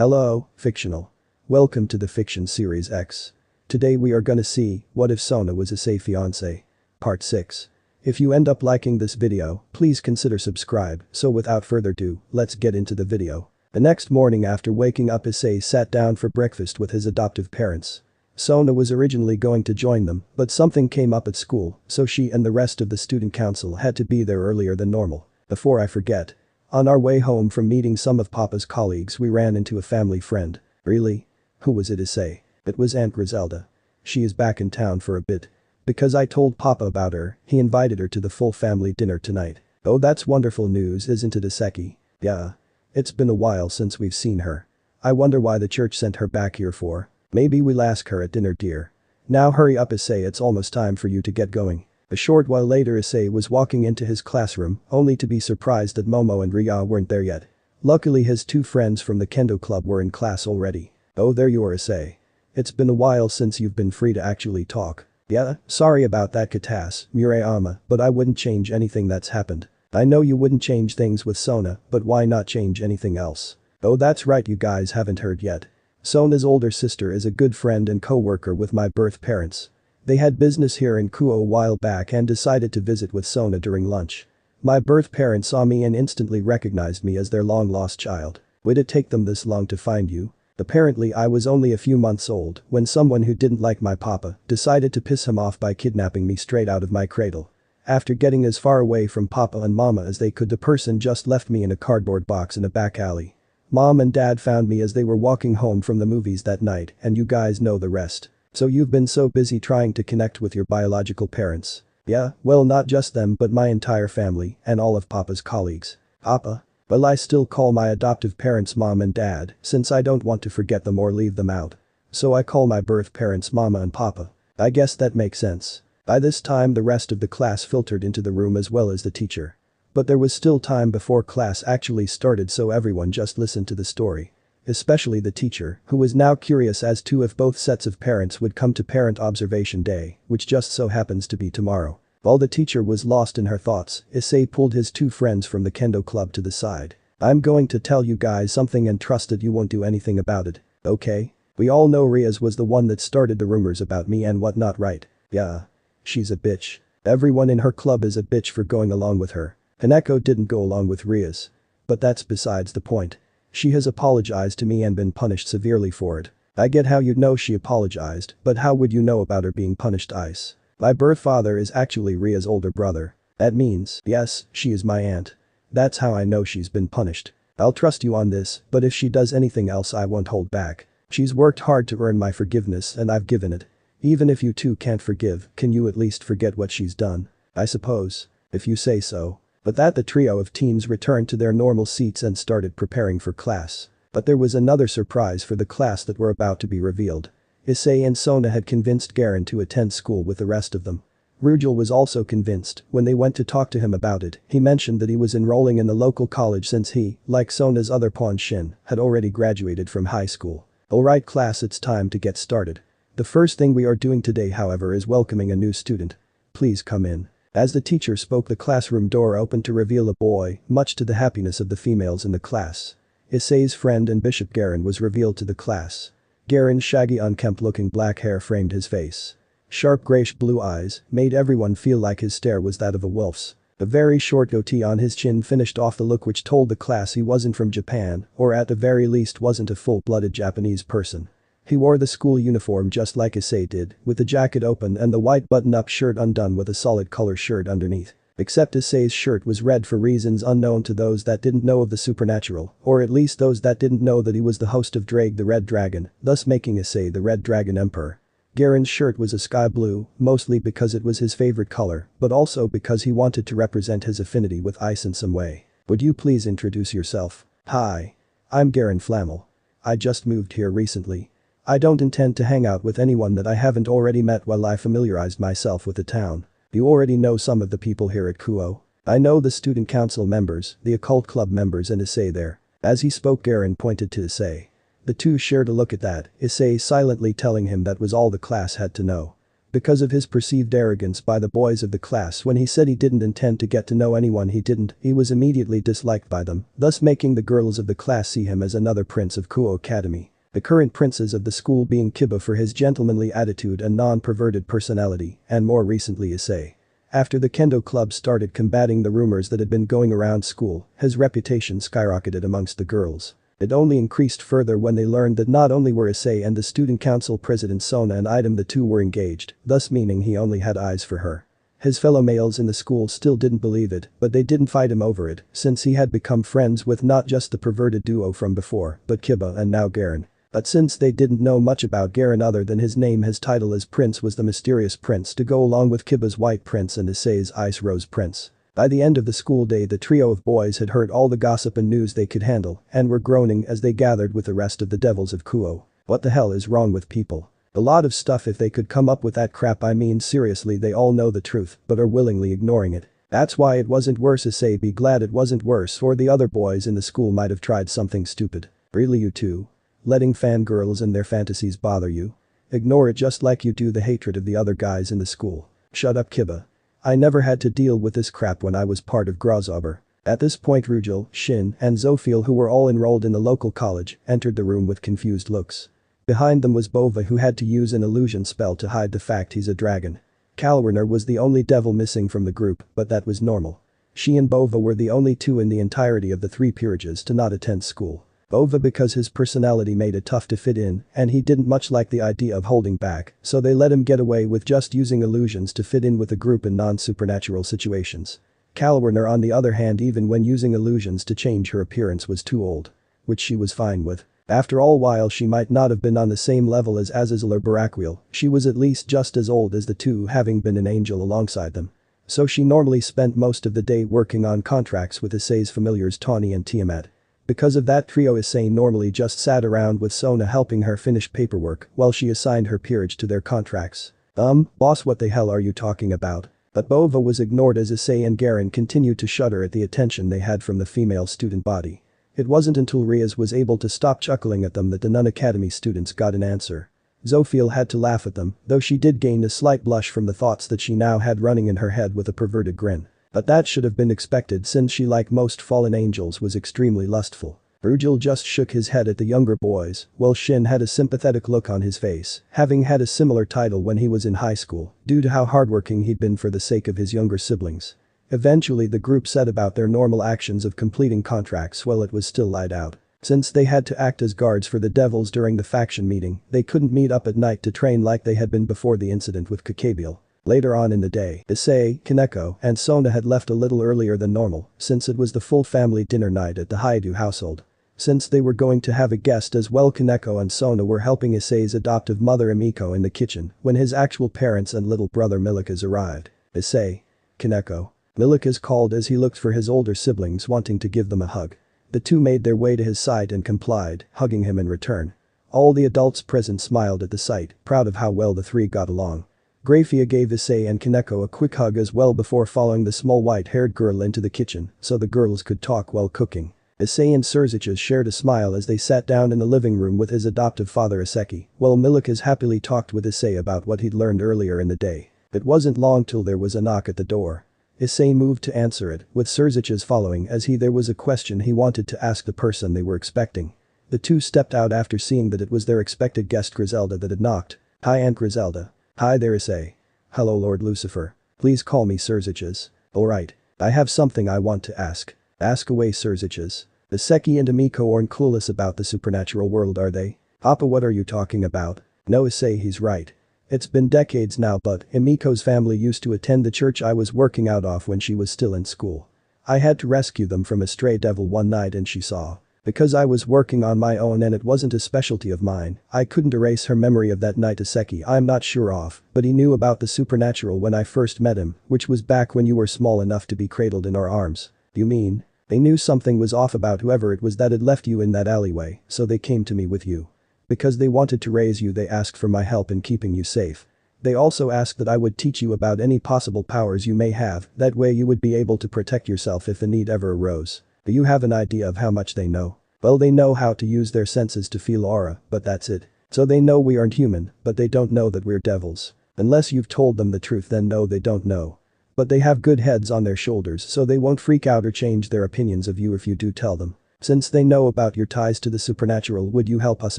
Hello, fictional. Welcome to the Fiction Series X. Today we are gonna see, what if Sona was Issei fiance? Part 6. If you end up liking this video, please consider subscribe, so without further ado, let's get into the video. The next morning after waking up, Issei sat down for breakfast with his adoptive parents. Sona was originally going to join them, but something came up at school, so she and the rest of the student council had to be there earlier than normal. Before I forget. On our way home from meeting some of Papa's colleagues, we ran into a family friend. Really? Who was it, Issei? It was Aunt Griselda. She is back in town for a bit. Because I told Papa about her, he invited her to the full family dinner tonight. Oh, that's wonderful news, isn't it, Issei? Yeah. It's been a while since we've seen her. I wonder why the church sent her back here for. Maybe we'll ask her at dinner, dear. Now hurry up, Issei, it's almost time for you to get going. A short while later, Issei was walking into his classroom, only to be surprised that Momo and Ria weren't there yet. Luckily his two friends from the kendo club were in class already. Oh, there you are, Issei. It's been a while since you've been free to actually talk. Yeah, sorry about that, Katas, Murayama, but I wouldn't change anything that's happened. I know you wouldn't change things with Sona, but why not change anything else? Oh, that's right, you guys haven't heard yet. Sona's older sister is a good friend and co-worker with my birth parents. They had business here in Kuo a while back and decided to visit with Sona during lunch. My birth parents saw me and instantly recognized me as their long-lost child. Would it take them this long to find you? Apparently I was only a few months old when someone who didn't like my papa decided to piss him off by kidnapping me straight out of my cradle. After getting as far away from Papa and Mama as they could, the person just left me in a cardboard box in a back alley. Mom and Dad found me as they were walking home from the movies that night, and you guys know the rest. So you've been so busy trying to connect with your biological parents. Yeah, well, not just them but my entire family and all of Papa's colleagues. Papa? Well, I still call my adoptive parents Mom and Dad since I don't want to forget them or leave them out. So I call my birth parents Mama and Papa. I guess that makes sense. By this time the rest of the class filtered into the room as well as the teacher. But there was still time before class actually started, so everyone just listened to the story. Especially the teacher, who was now curious as to if both sets of parents would come to parent observation day, which just so happens to be tomorrow. While the teacher was lost in her thoughts, Issei pulled his two friends from the kendo club to the side. I'm going to tell you guys something and trust that you won't do anything about it, okay? We all know Riaz was the one that started the rumors about me and whatnot, right? Yeah. She's a bitch. Everyone in her club is a bitch for going along with her. Haneko didn't go along with Riaz. But that's besides the point. She has apologized to me and been punished severely for it. I get how you'd know she apologized, but how would you know about her being punished, Ice? My birth father is actually Ria's older brother. That means, yes, she is my aunt. That's how I know she's been punished. I'll trust you on this, but if she does anything else I won't hold back. She's worked hard to earn my forgiveness and I've given it. Even if you two can't forgive, can you at least forget what she's done? I suppose. If you say so. But that the trio of teens returned to their normal seats and started preparing for class. But there was another surprise for the class that were about to be revealed. Issei and Sona had convinced Garen to attend school with the rest of them. Rujal was also convinced. When they went to talk to him about it, he mentioned that he was enrolling in the local college since he, like Sona's other pawn Shin, had already graduated from high school. Alright class, it's time to get started. The first thing we are doing today, however, is welcoming a new student. Please come in. As the teacher spoke, the classroom door opened to reveal a boy, much to the happiness of the females in the class. Issei's friend and Bishop Garen was revealed to the class. Garen's shaggy, unkempt-looking black hair framed his face. Sharp grayish-blue eyes made everyone feel like his stare was that of a wolf's. A very short goatee on his chin finished off the look, which told the class he wasn't from Japan, or at the very least wasn't a full-blooded Japanese person. He wore the school uniform just like Issei did, with the jacket open and the white button-up shirt undone with a solid color shirt underneath. Except Issei's shirt was red for reasons unknown to those that didn't know of the supernatural, or at least those that didn't know that he was the host of Drake the Red Dragon, thus making Issei the Red Dragon Emperor. Garen's shirt was a sky blue, mostly because it was his favorite color, but also because he wanted to represent his affinity with ice in some way. Would you please introduce yourself? Hi. I'm Garen Flammel. I just moved here recently. I don't intend to hang out with anyone that I haven't already met while I familiarized myself with the town. You already know some of the people here at Kuo. I know the student council members, the occult club members and Issei there. As he spoke, Garen pointed to Issei. The two shared a look at that, Issei silently telling him that was all the class had to know. Because of his perceived arrogance by the boys of the class when he said he didn't intend to get to know anyone he was immediately disliked by them, thus making the girls of the class see him as another prince of Kuo Academy. The current princes of the school being Kiba for his gentlemanly attitude and non-perverted personality, and more recently Issei. After the kendo club started combating the rumors that had been going around school, his reputation skyrocketed amongst the girls. It only increased further when they learned that not only were Issei and the student council president Sona and Item the two were engaged, thus meaning he only had eyes for her. His fellow males in the school still didn't believe it, but they didn't fight him over it, since he had become friends with not just the perverted duo from before, but Kiba and now Garen. But since they didn't know much about Garen other than his name, his title as prince was the mysterious prince to go along with Kiba's white prince and Issei's ice rose prince. By the end of the school day the trio of boys had heard all the gossip and news they could handle and were groaning as they gathered with the rest of the devils of Kuo. What the hell is wrong with people? A lot of stuff if they could come up with that crap. I mean seriously, they all know the truth but are willingly ignoring it. That's why it wasn't worse. Issei be glad it wasn't worse, or the other boys in the school might have tried something stupid. Really, you two? Letting fangirls and their fantasies bother you? Ignore it just like you do the hatred of the other guys in the school. Shut up, Kiba. I never had to deal with this crap when I was part of Grasshopper. At this point Rujal, Shin, and Zophiel, who were all enrolled in the local college, entered the room with confused looks. Behind them was Bova, who had to use an illusion spell to hide the fact he's a dragon. Kalwerner was the only devil missing from the group, but that was normal. She and Bova were the only two in the entirety of the three peerages to not attend school. Bova because his personality made it tough to fit in, and he didn't much like the idea of holding back, so they let him get away with just using illusions to fit in with the group in non-supernatural situations. Kalwerner on the other hand, even when using illusions to change her appearance, was too old. Which she was fine with. After all, while she might not have been on the same level as Azazel or Baraquiel, she was at least just as old as the two, having been an angel alongside them. So she normally spent most of the day working on contracts with Issei's familiars Tawny and Tiamat. Because of that trio, Issei normally just sat around with Sona helping her finish paperwork while she assigned her peerage to their contracts. Boss, what the hell are you talking about? But Bova was ignored as Issei and Garen continued to shudder at the attention they had from the female student body. It wasn't until Riaz was able to stop chuckling at them that the Nun Academy students got an answer. Zophiel had to laugh at them, though she did gain a slight blush from the thoughts that she now had running in her head with a perverted grin. But that should have been expected since she, like most fallen angels, was extremely lustful. Rujal just shook his head at the younger boys, while Shin had a sympathetic look on his face, having had a similar title when he was in high school, due to how hardworking he'd been for the sake of his younger siblings. Eventually the group set about their normal actions of completing contracts while it was still light out. Since they had to act as guards for the devils during the faction meeting, they couldn't meet up at night to train like they had been before the incident with Kakabiel. Later on in the day, Issei, Kaneko, and Sona had left a little earlier than normal, since it was the full family dinner night at the HIATUS household. Since they were going to have a guest as well, Kaneko and Sona were helping Issei's adoptive mother Emiko in the kitchen when his actual parents and little brother Milikas arrived. Issei. Kaneko. Milikas called as he looked for his older siblings, wanting to give them a hug. The two made their way to his side and complied, hugging him in return. All the adults present smiled at the sight, proud of how well the three got along. Grafia gave Issei and Kaneko a quick hug as well before following the small white-haired girl into the kitchen so the girls could talk while cooking. Issei and Surzichas shared a smile as they sat down in the living room with his adoptive father Iseki, while Milikas happily talked with Issei about what he'd learned earlier in the day. It wasn't long till there was a knock at the door. Issei moved to answer it, with Surzichas following as there was a question he wanted to ask the person they were expecting. The two stepped out after seeing that it was their expected guest Griselda that had knocked. "Hi, Aunt Griselda." "Hi there, Issei." "Hello, Lord Lucifer. Please call me Surzichas." "Alright. I have something I want to ask." "Ask away, Surzichas." Iseki and Emiko aren't clueless about the supernatural world, are they? "Appa, what are you talking about?" "No, Issei, he's right. It's been decades now, but Emiko's family used to attend the church I was working out of when she was still in school. I had to rescue them from a stray devil one night and she saw. Because I was working on my own and it wasn't a specialty of mine, I couldn't erase her memory of that night. Iseki, I'm not sure of, but he knew about the supernatural when I first met him, which was back when you were small enough to be cradled in our arms." "You mean? They knew something was off about whoever it was that had left you in that alleyway, so they came to me with you. Because they wanted to raise you, they asked for my help in keeping you safe. They also asked that I would teach you about any possible powers you may have, that way you would be able to protect yourself if the need ever arose. Do you have an idea of how much they know?" "Well, they know how to use their senses to feel aura, but that's it. So they know we aren't human, but they don't know that we're devils." Unless you've told them the truth, then no, they don't know. But they have good heads on their shoulders, so they won't freak out or change their opinions of you if you do tell them. Since they know about your ties to the supernatural, would you help us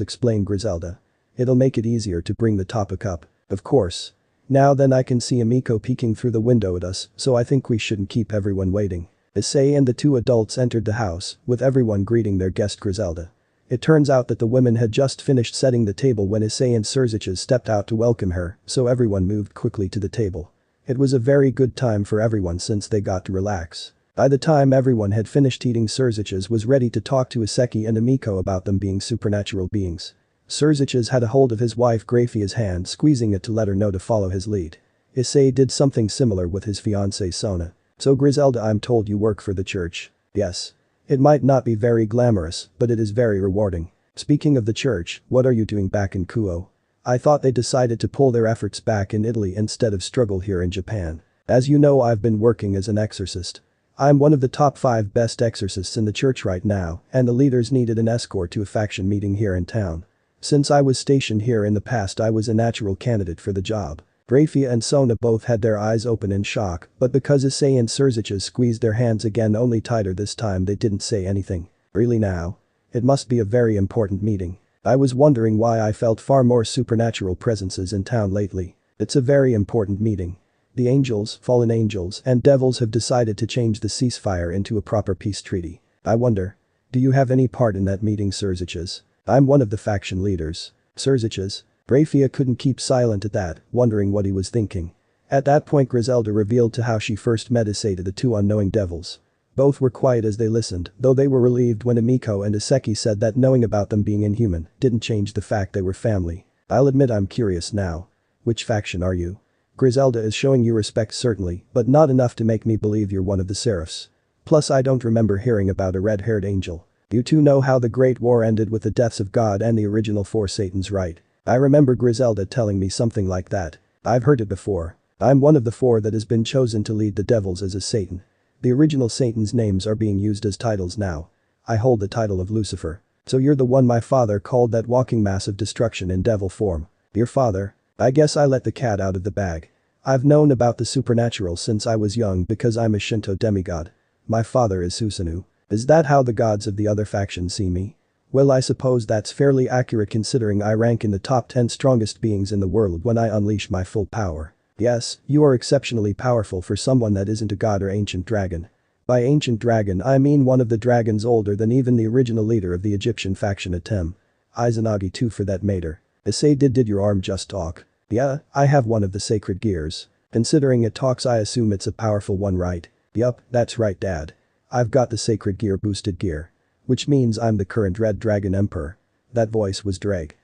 explain, Griselda? It'll make it easier to bring the topic up. Of course. Now then, I can see Emiko peeking through the window at us, so I think we shouldn't keep everyone waiting. Issei and the two adults entered the house, with everyone greeting their guest Griselda. It turns out that the women had just finished setting the table when Issei and Surziches stepped out to welcome her, so everyone moved quickly to the table. It was a very good time for everyone since they got to relax. By the time everyone had finished eating, Surziches was ready to talk to Iseki and Emiko about them being supernatural beings. Surziches had a hold of his wife Graphia's hand, squeezing it to let her know to follow his lead. Issei did something similar with his fiancée Sona. So Griselda, I'm told you work for the church. Yes. It might not be very glamorous, but it is very rewarding. Speaking of the church, what are you doing back in Kuo? I thought they decided to pull their efforts back in Italy instead of struggle here in Japan. As you know, I've been working as an exorcist. I'm one of the top 5 best exorcists in the church right now, and the leaders needed an escort to a faction meeting here in town. Since I was stationed here in the past, I was a natural candidate for the job. Graphia and Sona both had their eyes open in shock, but because Issei and Surziches squeezed their hands again, only tighter this time, they didn't say anything. Really now? It must be a very important meeting. I was wondering why I felt far more supernatural presences in town lately. It's a very important meeting. The angels, fallen angels, and devils have decided to change the ceasefire into a proper peace treaty. I wonder. Do you have any part in that meeting, Surziches? I'm one of the faction leaders. Surziches? Graphia couldn't keep silent at that, wondering what he was thinking. At that point, Griselda revealed to how she first met Issei to the two unknowing devils. Both were quiet as they listened, though they were relieved when Emiko and Iseki said that knowing about them being inhuman didn't change the fact they were family. I'll admit I'm curious now. Which faction are you? Griselda is showing you respect certainly, but not enough to make me believe you're one of the seraphs. Plus I don't remember hearing about a red-haired angel. You two know how the Great War ended with the deaths of God and the original 4 Satans, right? I remember Griselda telling me something like that. I've heard it before. I'm one of the 4 that has been chosen to lead the devils as a Satan. The original Satan's names are being used as titles now. I hold the title of Lucifer. So you're the one my father called that walking mass of destruction in devil form. Your father? I guess I let the cat out of the bag. I've known about the supernatural since I was young because I'm a Shinto demigod. My father is Susanoo. Is that how the gods of the other factions see me? Well, I suppose that's fairly accurate considering I rank in the top 10 strongest beings in the world when I unleash my full power. Yes, you are exceptionally powerful for someone that isn't a god or ancient dragon. By ancient dragon I mean one of the dragons older than even the original leader of the Egyptian faction Atem. Izanagi too for that matter. Issei, did your arm just talk? Yeah, I have one of the sacred gears. Considering it talks, I assume it's a powerful one, right? Yup, that's right, Dad. I've got the sacred gear boosted gear. Which means I'm the current Red Dragon Emperor. That voice was Drake.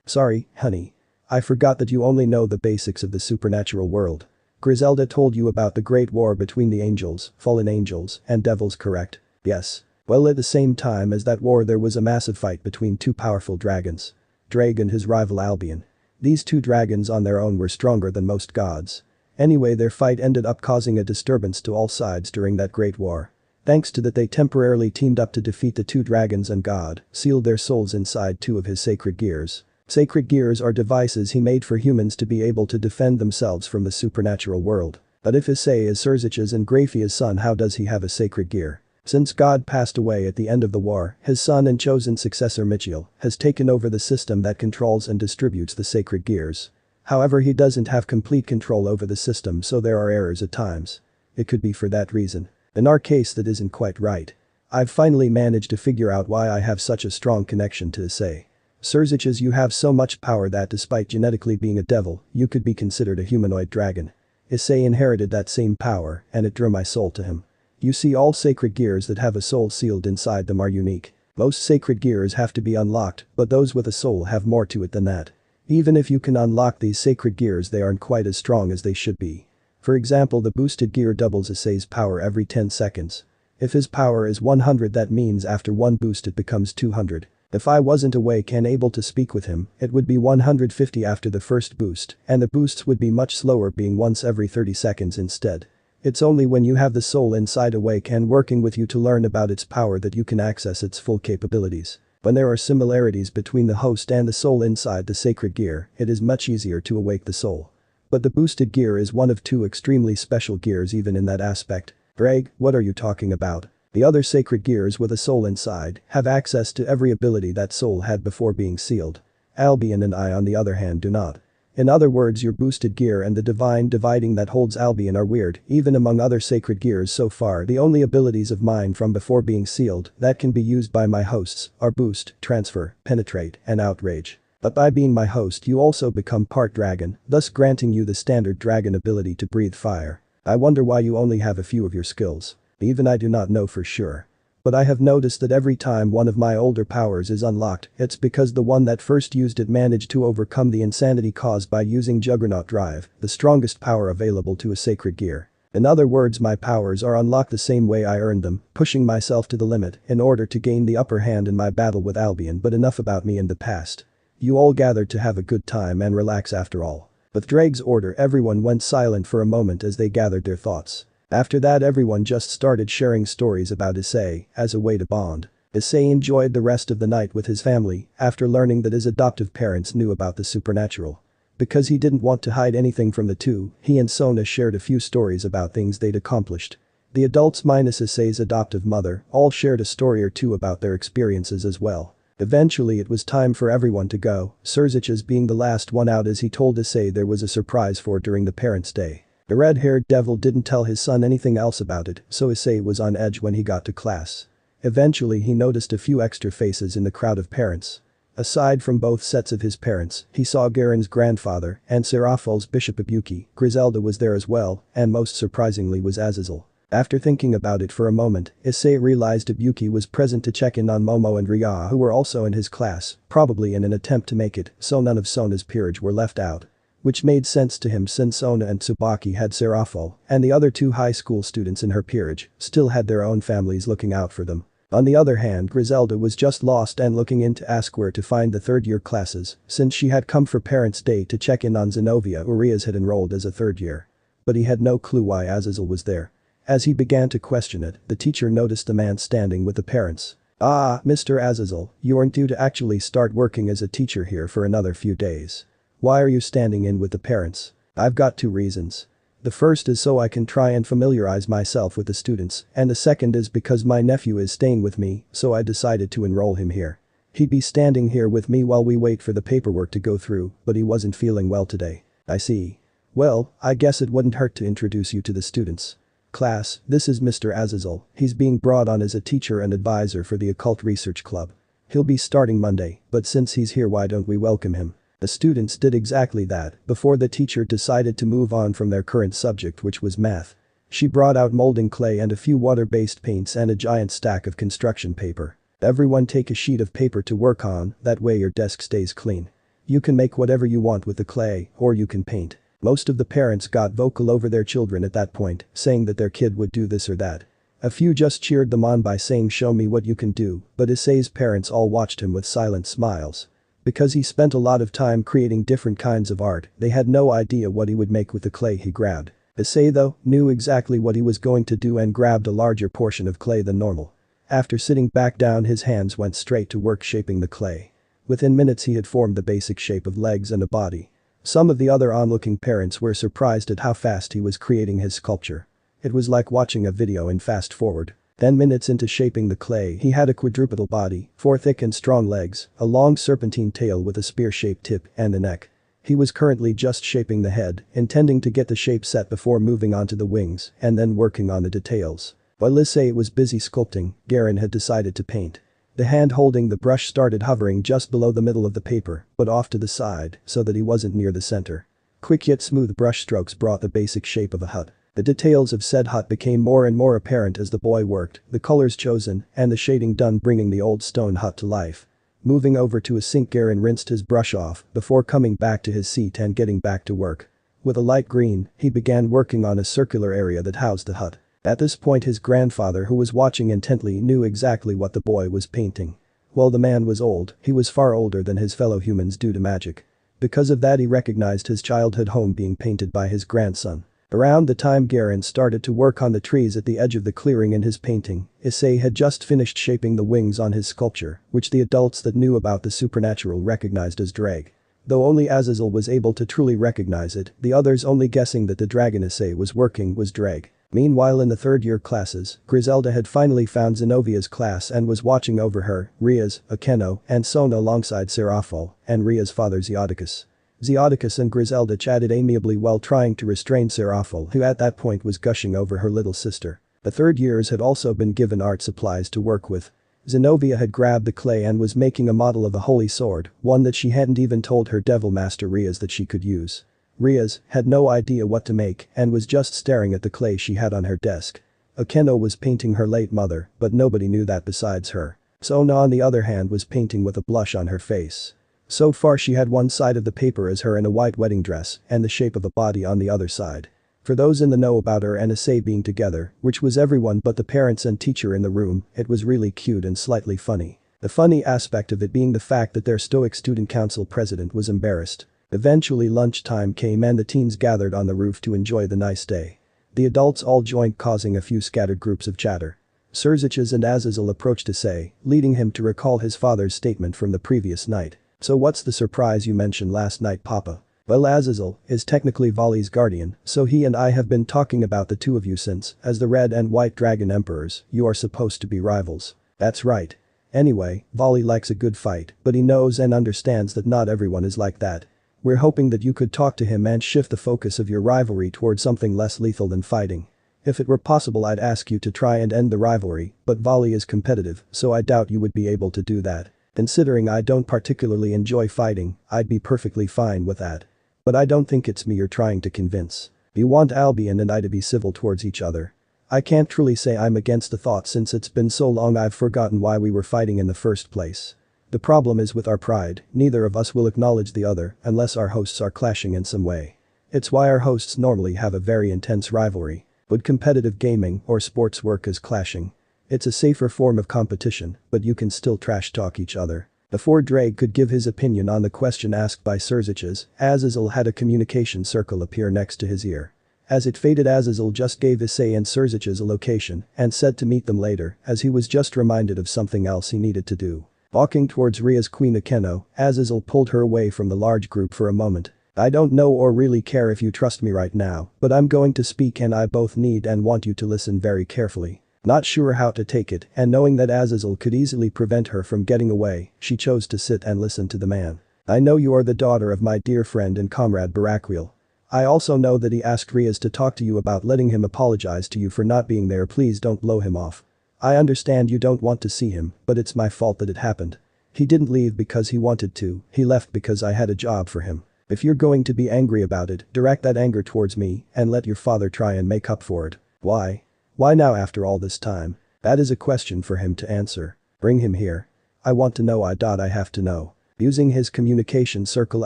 Sorry, honey. I forgot that you only know the basics of the supernatural world. Griselda told you about the Great War between the angels, fallen angels, and devils, correct? Yes. Well, at the same time as that war there was a massive fight between 2 powerful dragons. Drake and his rival Albion. These 2 dragons on their own were stronger than most gods. Anyway, their fight ended up causing a disturbance to all sides during that Great War. Thanks to that, they temporarily teamed up to defeat the 2 dragons, and God sealed their souls inside 2 of his sacred gears. Sacred gears are devices he made for humans to be able to defend themselves from the supernatural world. But if Issei is Surziches and Graphia's son, how does he have a sacred gear? Since God passed away at the end of the war, his son and chosen successor Michiel has taken over the system that controls and distributes the sacred gears. However, he doesn't have complete control over the system, so there are errors at times. It could be for that reason. In our case, that isn't quite right. I've finally managed to figure out why I have such a strong connection to Issei. Surziches, you have so much power that despite genetically being a devil, you could be considered a humanoid dragon. Issei inherited that same power, and it drew my soul to him. You see, all sacred gears that have a soul sealed inside them are unique. Most sacred gears have to be unlocked, but those with a soul have more to it than that. Even if you can unlock these sacred gears, they aren't quite as strong as they should be. For example, the boosted gear doubles Issei's power every 10 seconds. If his power is 100, that means after 1 boost it becomes 200. If I wasn't awake and able to speak with him, it would be 150 after the first boost, and the boosts would be much slower, being once every 30 seconds instead. It's only when you have the soul inside awake and working with you to learn about its power that you can access its full capabilities. When there are similarities between the host and the soul inside the sacred gear, it is much easier to awake the soul. But the boosted gear is one of two extremely special gears even in that aspect. Drag, what are you talking about? The other sacred gears with a soul inside have access to every ability that soul had before being sealed. Albion and I on the other hand do not. In other words, your boosted gear and the divine dividing that holds Albion are weird. Even among other sacred gears so far, the only abilities of mine from before being sealed that can be used by my hosts are boost, transfer, penetrate, and outrage. But by being my host you also become part dragon, thus granting you the standard dragon ability to breathe fire. I wonder why you only have a few of your skills. Even I do not know for sure. But I have noticed that every time one of my older powers is unlocked, it's because the one that first used it managed to overcome the insanity caused by using Juggernaut Drive, the strongest power available to a sacred gear. In other words, my powers are unlocked the same way I earned them, pushing myself to the limit in order to gain the upper hand in my battle with Albion. But enough about me in the past. You all gathered to have a good time and relax after all. With Drake's order, everyone went silent for a moment as they gathered their thoughts. After that, everyone just started sharing stories about Issei as a way to bond. Issei enjoyed the rest of the night with his family after learning that his adoptive parents knew about the supernatural. Because he didn't want to hide anything from the two, he and Sona shared a few stories about things they'd accomplished. The adults minus Issei's adoptive mother all shared a story or two about their experiences as well. Eventually it was time for everyone to go, Surzich's being the last one out as he told Issei there was a surprise for during the parents' day. The red-haired devil didn't tell his son anything else about it, so Issei was on edge when he got to class. Eventually he noticed a few extra faces in the crowd of parents. Aside from both sets of his parents, he saw Garen's grandfather and Seraphol's Bishop Ibuki. Griselda was there as well, and most surprisingly was Azazel. After thinking about it for a moment, Issei realized Ibuki was present to check in on Momo and Rya, who were also in his class, probably in an attempt to make it so none of Sona's peerage were left out. Which made sense to him since Sona and Tsubaki had Seraphol, and the other two high school students in her peerage still had their own families looking out for them. On the other hand, Griselda was just lost and looking in to ask where to find the third-year classes, since she had come for Parents' Day to check in on Zenobia, who Riaz had enrolled as a third year. But he had no clue why Azazel was there. As he began to question it, the teacher noticed the man standing with the parents. "Ah, Mr. Azazel, you aren't due to actually start working as a teacher here for another few days. Why are you standing in with the parents?" "I've got two reasons. The first is so I can try and familiarize myself with the students, and the second is because my nephew is staying with me, so I decided to enroll him here. He'd be standing here with me while we wait for the paperwork to go through, but he wasn't feeling well today." "I see. Well, I guess it wouldn't hurt to introduce you to the students. Class, this is Mr. Azazel. He's being brought on as a teacher and advisor for the Occult Research Club. He'll be starting Monday, but since he's here, why don't we welcome him?" The students did exactly that before the teacher decided to move on from their current subject, which was math. She brought out molding clay and a few water-based paints and a giant stack of construction paper. "Everyone take a sheet of paper to work on, that way your desk stays clean. You can make whatever you want with the clay, or you can paint." Most of the parents got vocal over their children at that point, saying that their kid would do this or that. A few just cheered them on by saying show me what you can do, but Issei's parents all watched him with silent smiles. Because he spent a lot of time creating different kinds of art, they had no idea what he would make with the clay he grabbed. Issei though, knew exactly what he was going to do and grabbed a larger portion of clay than normal. After sitting back down, his hands went straight to work shaping the clay. Within minutes he had formed the basic shape of legs and a body. Some of the other onlooking parents were surprised at how fast he was creating his sculpture. It was like watching a video in fast forward. 10 minutes into shaping the clay, he had a quadrupedal body, 4 thick and strong legs, a long serpentine tail with a spear-shaped tip, and a neck. He was currently just shaping the head, intending to get the shape set before moving on to the wings and then working on the details. While Issei was busy sculpting, Garen had decided to paint. The hand holding the brush started hovering just below the middle of the paper, but off to the side so that he wasn't near the center. Quick yet smooth brush strokes brought the basic shape of a hut. The details of said hut became more and more apparent as the boy worked, the colors chosen and the shading done, bringing the old stone hut to life. Moving over to a sink, Garen rinsed his brush off before coming back to his seat and getting back to work. With a light green, he began working on a circular area that housed the hut. At this point his grandfather, who was watching intently, knew exactly what the boy was painting. While the man was old, he was far older than his fellow humans due to magic. Because of that, he recognized his childhood home being painted by his grandson. Around the time Garen started to work on the trees at the edge of the clearing in his painting, Issei had just finished shaping the wings on his sculpture, which the adults that knew about the supernatural recognized as drag. Though only Azazel was able to truly recognize it, the others only guessing that the dragon Issei was working was Dreg. Meanwhile in the third-year classes, Griselda had finally found Zenovia's class and was watching over her, Ria's, Akeno, and Sona alongside Serafol, and Ria's father Zeodicus. Zeodicus and Griselda chatted amiably while trying to restrain Serafol, who at that point was gushing over her little sister. The third years had also been given art supplies to work with. Zenovia had grabbed the clay and was making a model of a holy sword, one that she hadn't even told her devil master Riaz that she could use. Riaz had no idea what to make and was just staring at the clay she had on her desk. Akeno was painting her late mother, but nobody knew that besides her. Sona on the other hand was painting with a blush on her face. So far she had one side of the paper as her in a white wedding dress and the shape of a body on the other side. For those in the know about her and Issei being together, which was everyone but the parents and teacher in the room, it was really cute and slightly funny. The funny aspect of it being the fact that their stoic student council president was embarrassed. Eventually lunchtime came and the teens gathered on the roof to enjoy the nice day. The adults all joined causing a few scattered groups of chatter. Serziches and Azazel approached Issei, leading him to recall his father's statement from the previous night. So what's the surprise you mentioned last night, Papa? Well, Azazel is technically Vali's guardian, so he and I have been talking about the two of you since, as the Red and White Dragon Emperors, you are supposed to be rivals. That's right. Anyway, Vali likes a good fight, but he knows and understands that not everyone is like that. We're hoping that you could talk to him and shift the focus of your rivalry towards something less lethal than fighting. If it were possible I'd ask you to try and end the rivalry, but Vali is competitive, so I doubt you would be able to do that. Considering I don't particularly enjoy fighting, I'd be perfectly fine with that. But I don't think it's me you're trying to convince. You want Albion and I to be civil towards each other. I can't truly say I'm against the thought since it's been so long I've forgotten why we were fighting in the first place. The problem is with our pride, neither of us will acknowledge the other unless our hosts are clashing in some way. It's why our hosts normally have a very intense rivalry. But competitive gaming or sports work as clashing. It's a safer form of competition, but you can still trash talk each other. Before Drake could give his opinion on the question asked by Serziches, Azazel had a communication circle appear next to his ear. As it faded, Azazel just gave Issei and Serziches a location and said to meet them later as he was just reminded of something else he needed to do. Walking towards Ria's queen Akeno, Azazel pulled her away from the large group for a moment. I don't know or really care if you trust me right now, but I'm going to speak and I both need and want you to listen very carefully. Not sure how to take it and knowing that Azazel could easily prevent her from getting away, she chose to sit and listen to the man. I know you are the daughter of my dear friend and comrade Barakwil. I also know that he asked Riaz to talk to you about letting him apologize to you for not being there. Please don't blow him off. I understand you don't want to see him, but it's my fault that it happened. He didn't leave because he wanted to, he left because I had a job for him. If you're going to be angry about it, direct that anger towards me and let your father try and make up for it. Why? Why now after all this time? That is a question for him to answer. Bring him here. I want to know. I have to know. Using his communication circle,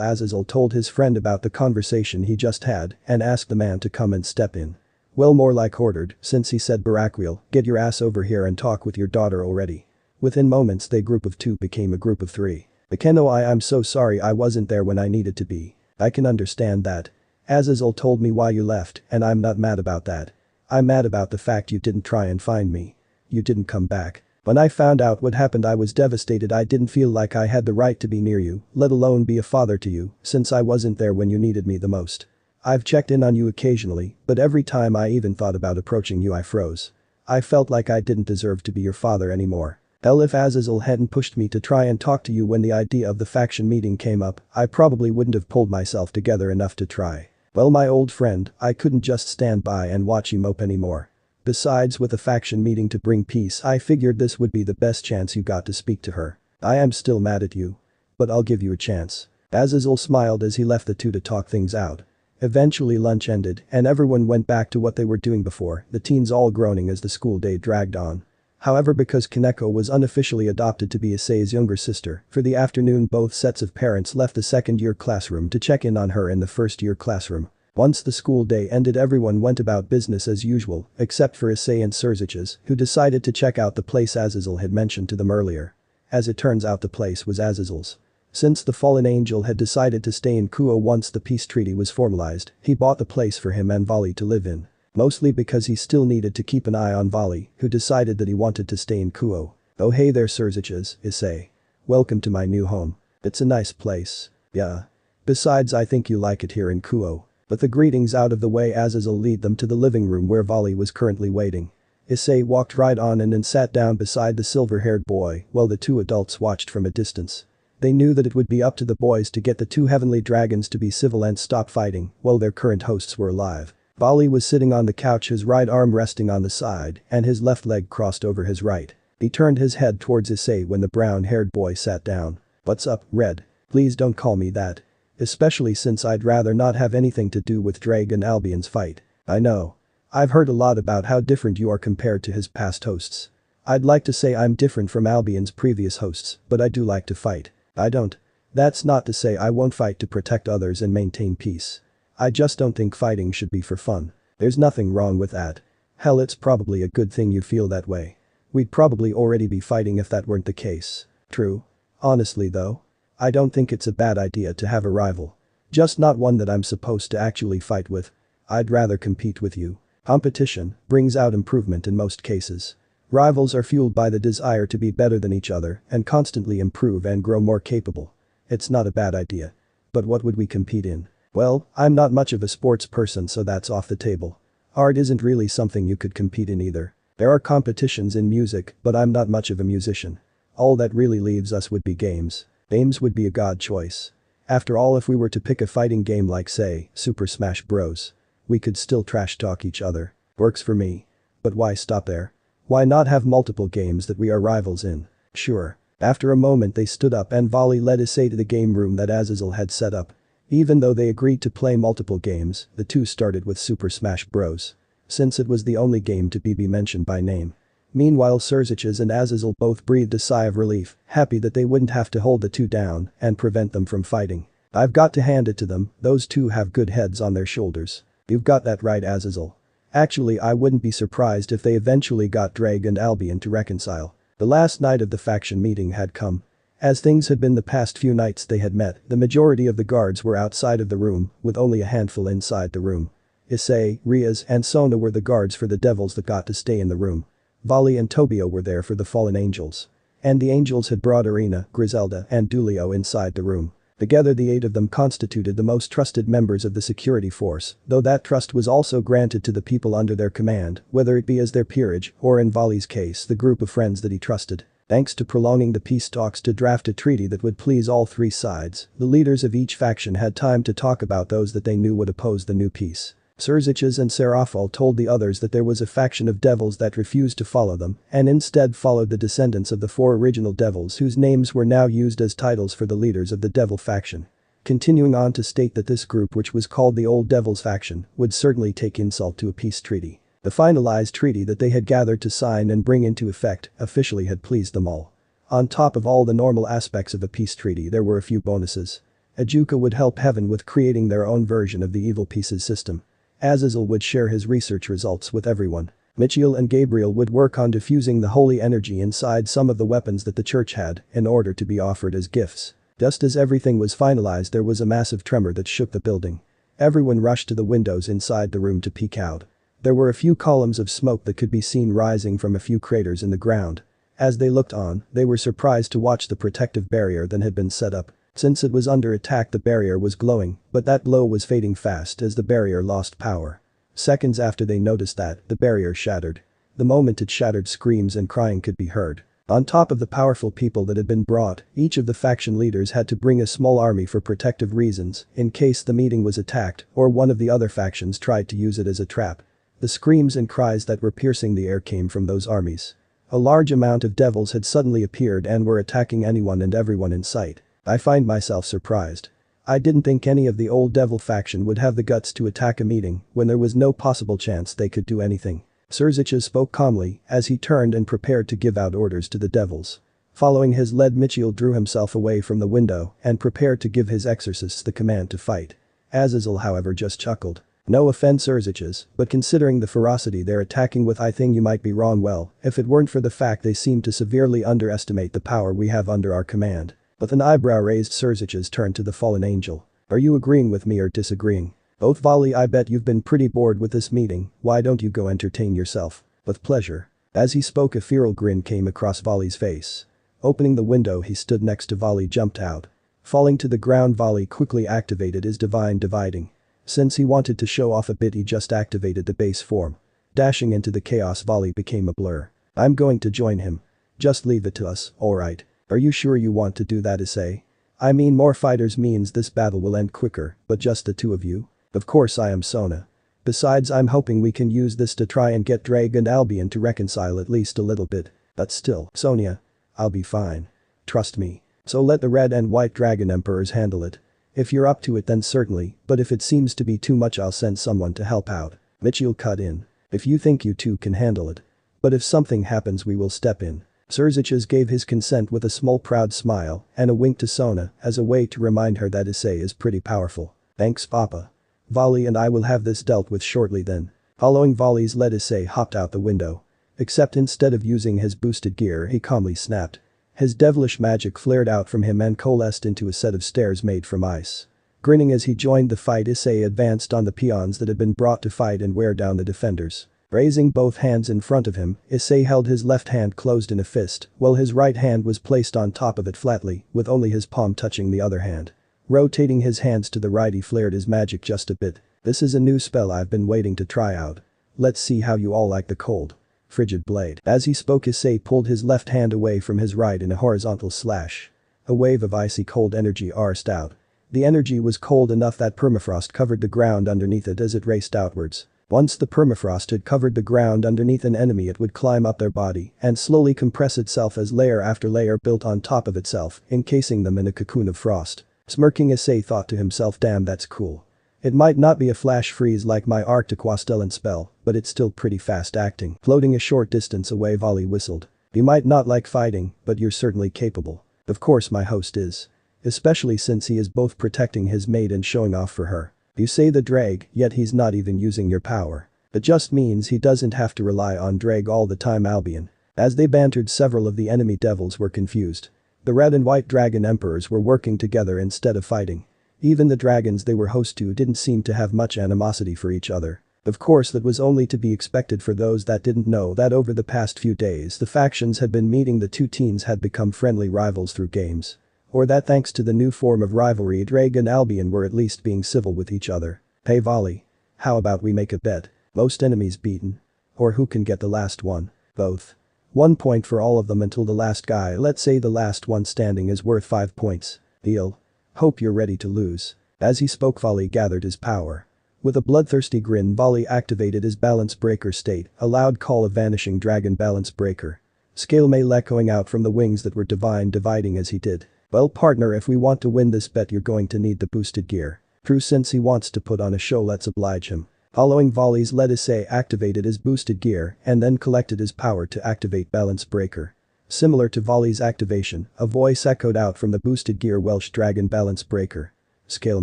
Azazel told his friend about the conversation he just had and asked the man to come and step in. Well, more like ordered, since he said Barakwil, get your ass over here and talk with your daughter already. Within moments they group of two became a group of three. Akeno, I'm so sorry I wasn't there when I needed to be. I can understand that. Azazel told me why you left and I'm not mad about that. I'm mad about the fact you didn't try and find me. You didn't come back. When I found out what happened I was devastated. I didn't feel like I had the right to be near you, let alone be a father to you, since I wasn't there when you needed me the most. I've checked in on you occasionally, but every time I even thought about approaching you I froze. I felt like I didn't deserve to be your father anymore. Hell, if Azazel hadn't pushed me to try and talk to you when the idea of the faction meeting came up, I probably wouldn't have pulled myself together enough to try. Well, my old friend, I couldn't just stand by and watch you mope anymore. Besides, with a faction meeting to bring peace, I figured this would be the best chance you got to speak to her. I am still mad at you. But I'll give you a chance. Azazel smiled as he left the two to talk things out. Eventually lunch ended and everyone went back to what they were doing before, the teens all groaning as the school day dragged on. However, because Kaneko was unofficially adopted to be Issei's younger sister, for the afternoon both sets of parents left the second-year classroom to check in on her in the first-year classroom. Once the school day ended everyone went about business as usual, except for Issei and Serziches, who decided to check out the place Azazel had mentioned to them earlier. As it turns out, the place was Azazel's. Since the fallen angel had decided to stay in Kuo once the peace treaty was formalized, he bought the place for him and Vali to live in. Mostly because he still needed to keep an eye on Vali, who decided that he wanted to stay in Kuo. Oh hey there Serziches, Issei. Welcome to my new home. It's a nice place. Yeah. Besides, I think you like it here in Kuo. But the greetings out of the way, Azazel lead them to the living room where Vali was currently waiting. Issei walked right on and sat down beside the silver-haired boy while the two adults watched from a distance. They knew that it would be up to the boys to get the two heavenly dragons to be civil and stop fighting while their current hosts were alive. Vali was sitting on the couch, his right arm resting on the side and his left leg crossed over his right. He turned his head towards Issei when the brown-haired boy sat down. "What's up, Red? Please don't call me that. Especially since I'd rather not have anything to do with Drake and Albion's fight. I know. I've heard a lot about how different you are compared to his past hosts. I'd like to say I'm different from Albion's previous hosts, but I do like to fight. I don't. That's not to say I won't fight to protect others and maintain peace. I just don't think fighting should be for fun. There's nothing wrong with that. Hell, it's probably a good thing you feel that way. We'd probably already be fighting if that weren't the case. True. Honestly though, I don't think it's a bad idea to have a rival. Just not one that I'm supposed to actually fight with. I'd rather compete with you. Competition brings out improvement in most cases. Rivals are fueled by the desire to be better than each other and constantly improve and grow more capable. It's not a bad idea. But what would we compete in? Well, I'm not much of a sports person, so that's off the table. Art isn't really something you could compete in either. There are competitions in music, but I'm not much of a musician. All that really leaves us would be games. Games would be a god choice. After all, if we were to pick a fighting game like, say, Super Smash Bros., we could still trash talk each other. Works for me. But why stop there? Why not have multiple games that we are rivals in? Sure. After a moment they stood up and Vali led Issei to the game room that Azazel had set up. Even though they agreed to play multiple games, the two started with Super Smash Bros. Since it was the only game to be mentioned by name. Meanwhile, Surziches and Azazel both breathed a sigh of relief, happy that they wouldn't have to hold the two down and prevent them from fighting. I've got to hand it to them, those two have good heads on their shoulders. You've got that right, Azazel. Actually, I wouldn't be surprised if they eventually got Drake and Albion to reconcile. The last night of the faction meeting had come. As things had been the past few nights they had met, the majority of the guards were outside of the room, with only a handful inside the room. Issei, Riaz, and Sona were the guards for the devils that got to stay in the room. Vali and Tobio were there for the fallen angels. And the angels had brought Arena, Griselda, and Dulio inside the room. Together the 8 of them constituted the most trusted members of the security force, though that trust was also granted to the people under their command, whether it be as their peerage or, in Vali's case, the group of friends that he trusted. Thanks to prolonging the peace talks to draft a treaty that would please all 3 sides, the leaders of each faction had time to talk about those that they knew would oppose the new peace. Surziches and Serafal told the others that there was a faction of devils that refused to follow them and instead followed the descendants of the 4 original devils whose names were now used as titles for the leaders of the devil faction. Continuing on to state that this group, which was called the Old Devils faction, would certainly take insult to a peace treaty. The finalized treaty that they had gathered to sign and bring into effect officially had pleased them all. On top of all the normal aspects of a peace treaty, there were a few bonuses. Ajuka would help Heaven with creating their own version of the evil pieces system. Azazel would share his research results with everyone. Michiel and Gabriel would work on diffusing the holy energy inside some of the weapons that the church had in order to be offered as gifts. Just as everything was finalized, there was a massive tremor that shook the building. Everyone rushed to the windows inside the room to peek out. There were a few columns of smoke that could be seen rising from a few craters in the ground. As they looked on, they were surprised to watch the protective barrier that had been set up. Since it was under attack, the barrier was glowing, but that glow was fading fast as the barrier lost power. Seconds after they noticed that, the barrier shattered. The moment it shattered, screams and crying could be heard. On top of the powerful people that had been brought, each of the faction leaders had to bring a small army for protective reasons in case the meeting was attacked or one of the other factions tried to use it as a trap. The screams and cries that were piercing the air came from those armies. A large amount of devils had suddenly appeared and were attacking anyone and everyone in sight. I find myself surprised. I didn't think any of the old devil faction would have the guts to attack a meeting when there was no possible chance they could do anything. Surziches spoke calmly as he turned and prepared to give out orders to the devils. Following his lead, Michiel drew himself away from the window and prepared to give his exorcists the command to fight. Azazel, however, just chuckled. No offense, Surziches, but considering the ferocity they're attacking with, I think you might be wrong. Well, if it weren't for the fact they seem to severely underestimate the power we have under our command. With an eyebrow raised, Surziches turned to the fallen angel. Are you agreeing with me or disagreeing? Both. Vali, I bet you've been pretty bored with this meeting, why don't you go entertain yourself? With pleasure. As he spoke, a feral grin came across Vali's face. Opening the window, he stood next to Vali, jumped out. Falling to the ground, Volley quickly activated his divine dividing. Since he wanted to show off a bit, he just activated the base form. Dashing into the chaos, Volley became a blur. I'm going to join him. Just leave it to us, alright? Are you sure you want to do that, Issei? I mean, more fighters means this battle will end quicker, but just the two of you? Of course I am Sona. Besides, I'm hoping we can use this to try and get Drag and Albion to reconcile at least a little bit. But still, Sonia. I'll be fine. Trust me. So let the Red and White Dragon Emperors handle it. If you're up to it then certainly, but if it seems to be too much I'll send someone to help out. Mitchell cut in. If you think you two can handle it. But if something happens we will step in. Serziches gave his consent with a small proud smile and a wink to Sona as a way to remind her that Issei is pretty powerful. Thanks Papa. Volley and I will have this dealt with shortly then. Following Volley's lead, Issei hopped out the window. Except instead of using his boosted gear he calmly snapped. His devilish magic flared out from him and coalesced into a set of stairs made from ice. Grinning as he joined the fight, Issei advanced on the peons that had been brought to fight and wear down the defenders. Raising both hands in front of him, Issei held his left hand closed in a fist, while his right hand was placed on top of it flatly, with only his palm touching the other hand. Rotating his hands to the right, he flared his magic just a bit. This is a new spell I've been waiting to try out. Let's see how you all like the cold. Frigid blade. As he spoke, Issei pulled his left hand away from his right in a horizontal slash. A wave of icy cold energy arced out. The energy was cold enough that permafrost covered the ground underneath it as it raced outwards. Once the permafrost had covered the ground underneath an enemy, it would climb up their body and slowly compress itself as layer after layer built on top of itself, encasing them in a cocoon of frost. Smirking, Issei thought to himself, damn, that's cool. It might not be a flash freeze like my Arctic Wastellan spell, but it's still pretty fast acting. Floating a short distance away, Volley whistled. You might not like fighting, but you're certainly capable. Of course my host is. Especially since he is both protecting his mate and showing off for her. You say the Drag, yet he's not even using your power. It just means he doesn't have to rely on Drag all the time, Albion. As they bantered, several of the enemy devils were confused. The Red and White Dragon Emperors were working together instead of fighting. Even the dragons they were host to didn't seem to have much animosity for each other. Of course that was only to be expected for those that didn't know that over the past few days the factions had been meeting, the two teams had become friendly rivals through games. Or that thanks to the new form of rivalry, Drag and Albion were at least being civil with each other. Hey Volley. How about we make a bet? Most enemies beaten. Or who can get the last one? Both. 1 point for all of them until the last guy, let's say the last one standing, is worth 5 points. Deal. Hope you're ready to lose. As he spoke, Volley gathered his power. With a bloodthirsty grin, Volley activated his balance breaker state, a loud call of vanishing dragon balance breaker. Scale mail echoing out from the wings that were divine dividing as he did. Well partner, if we want to win this bet you're going to need the boosted gear. True, since he wants to put on a show, let's oblige him. Following Volley's lead, Issei activated his boosted gear and then collected his power to activate balance breaker. Similar to Volley's activation, a voice echoed out from the boosted gear, Welsh Dragon Balance Breaker. Scale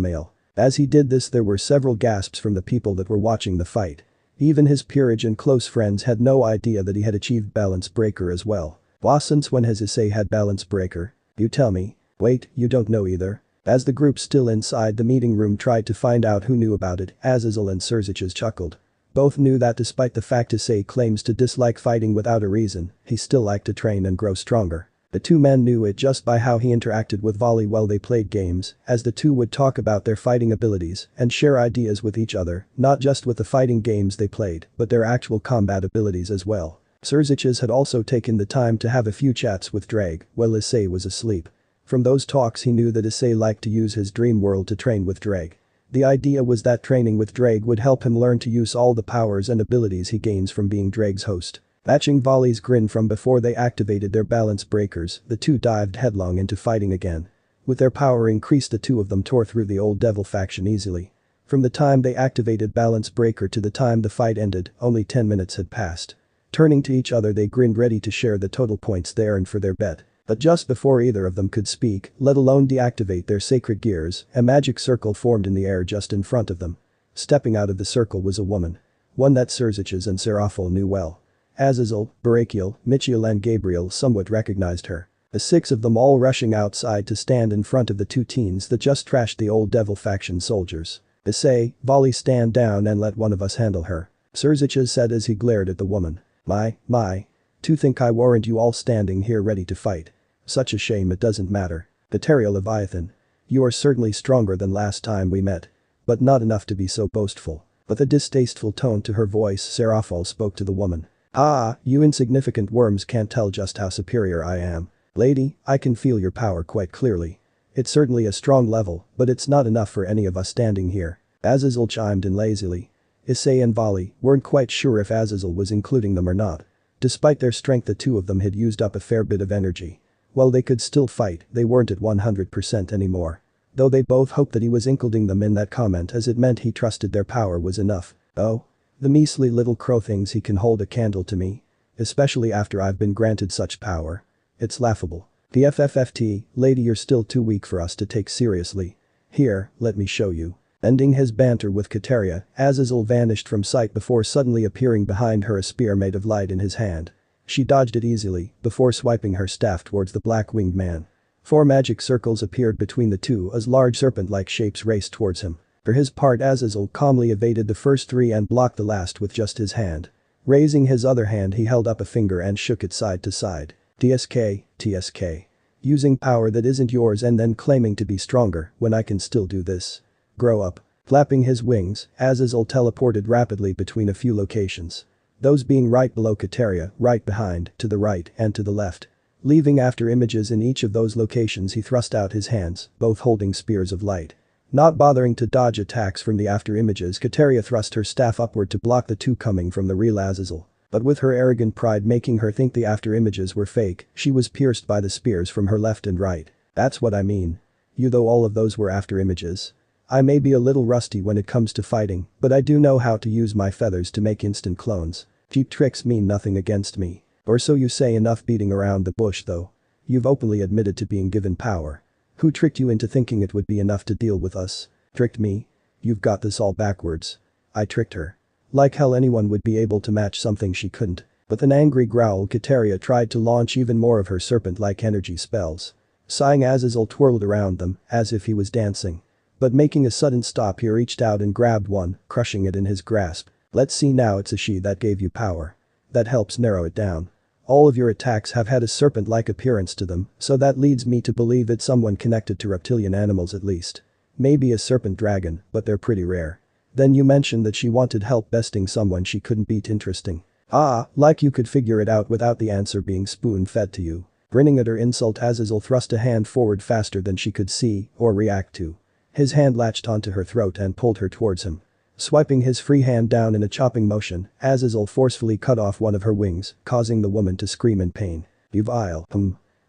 mail. As he did this, there were several gasps from the people that were watching the fight. Even his peerage and close friends had no idea that he had achieved balance breaker as well. Since when has Issei had balance breaker? You tell me. Wait, you don't know either? As the group still inside the meeting room tried to find out who knew about it, Azazel and Serziches chuckled. Both knew that despite the fact Issei claims to dislike fighting without a reason, he still liked to train and grow stronger. The two men knew it just by how he interacted with Volley while they played games, as the two would talk about their fighting abilities and share ideas with each other, not just with the fighting games they played, but their actual combat abilities as well. Serziches had also taken the time to have a few chats with Drag while Issei was asleep. From those talks he knew that Issei liked to use his dream world to train with Drag. The idea was that training with Drag would help him learn to use all the powers and abilities he gains from being Drag's host. Matching Volley's grin from before they activated their balance breakers, the two dived headlong into fighting again. With their power increased, the two of them tore through the old devil faction easily. From the time they activated balance breaker to the time the fight ended, only 10 minutes had passed. Turning to each other, they grinned, ready to share the total points they earned for their bet. But just before either of them could speak, let alone deactivate their sacred gears, a magic circle formed in the air just in front of them. Stepping out of the circle was a woman. One that Serziches and Serafel knew well. Azazel, Barakiel, Michiel and Gabriel somewhat recognized her. The 6 of them all rushing outside to stand in front of the two teens that just trashed the old devil faction soldiers. Issei, Volley, stand down and let one of us handle her. Serziches said as he glared at the woman. My. To think I warrant you all standing here ready to fight. Such a shame it doesn't matter. Ethereal Leviathan. You are certainly stronger than last time we met. But not enough to be so boastful. With a distasteful tone to her voice, Serafal spoke to the woman. Ah, you insignificant worms can't tell just how superior I am. Lady, I can feel your power quite clearly. It's certainly a strong level, but it's not enough for any of us standing here. Azazel chimed in lazily. Issei and Vali weren't quite sure if Azazel was including them or not. Despite their strength, the two of them had used up a fair bit of energy. While they could still fight, they weren't at 100% anymore. Though they both hoped that he was including them in that comment, as it meant he trusted their power was enough. Oh? The measly little crow thinks he can hold a candle to me. Especially after I've been granted such power. It's laughable. The FFFT, lady, you're still too weak for us to take seriously. Here, let me show you. Ending his banter with Kateria, Azazel vanished from sight before suddenly appearing behind her, a spear made of light in his hand. She dodged it easily before swiping her staff towards the black-winged man. 4 magic circles appeared between the two as large serpent-like shapes raced towards him. For his part, Azazel calmly evaded the first 3 and blocked the last with just his hand. Raising his other hand, he held up a finger and shook it side to side. TSK. Using power that isn't yours and then claiming to be stronger when I can still do this. Grow up. Flapping his wings, Azazel teleported rapidly between a few locations. Those being right below Kateria, right behind, to the right, and to the left. Leaving after images in each of those locations, he thrust out his hands, both holding spears of light. Not bothering to dodge attacks from the after images, Kateria thrust her staff upward to block the two coming from the real Azazel. But with her arrogant pride making her think the after images were fake, she was pierced by the spears from her left and right. That's what I mean. You, though all of those were after images. I may be a little rusty when it comes to fighting, but I do know how to use my feathers to make instant clones. Cheap tricks mean nothing against me. Or so you say. Enough beating around the bush though. You've openly admitted to being given power. Who tricked you into thinking it would be enough to deal with us? Tricked me? You've got this all backwards. I tricked her. Like hell anyone would be able to match something she couldn't. With an angry growl, Kateria tried to launch even more of her serpent-like energy spells. Sighing, Azazel twirled around them, as if he was dancing. But making a sudden stop, he reached out and grabbed one, crushing it in his grasp. Let's see now, it's a she that gave you power. That helps narrow it down. All of your attacks have had a serpent-like appearance to them, so that leads me to believe it's someone connected to reptilian animals at least. Maybe a serpent dragon, but they're pretty rare. Then you mentioned that she wanted help besting someone she couldn't beat. Interesting. Ah, like you could figure it out without the answer being spoon-fed to you. Grinning at her insult, Azazel thrust a hand forward faster than she could see or react to. His hand latched onto her throat and pulled her towards him. Swiping his free hand down in a chopping motion, Azazel forcefully cut off one of her wings, causing the woman to scream in pain. You vile.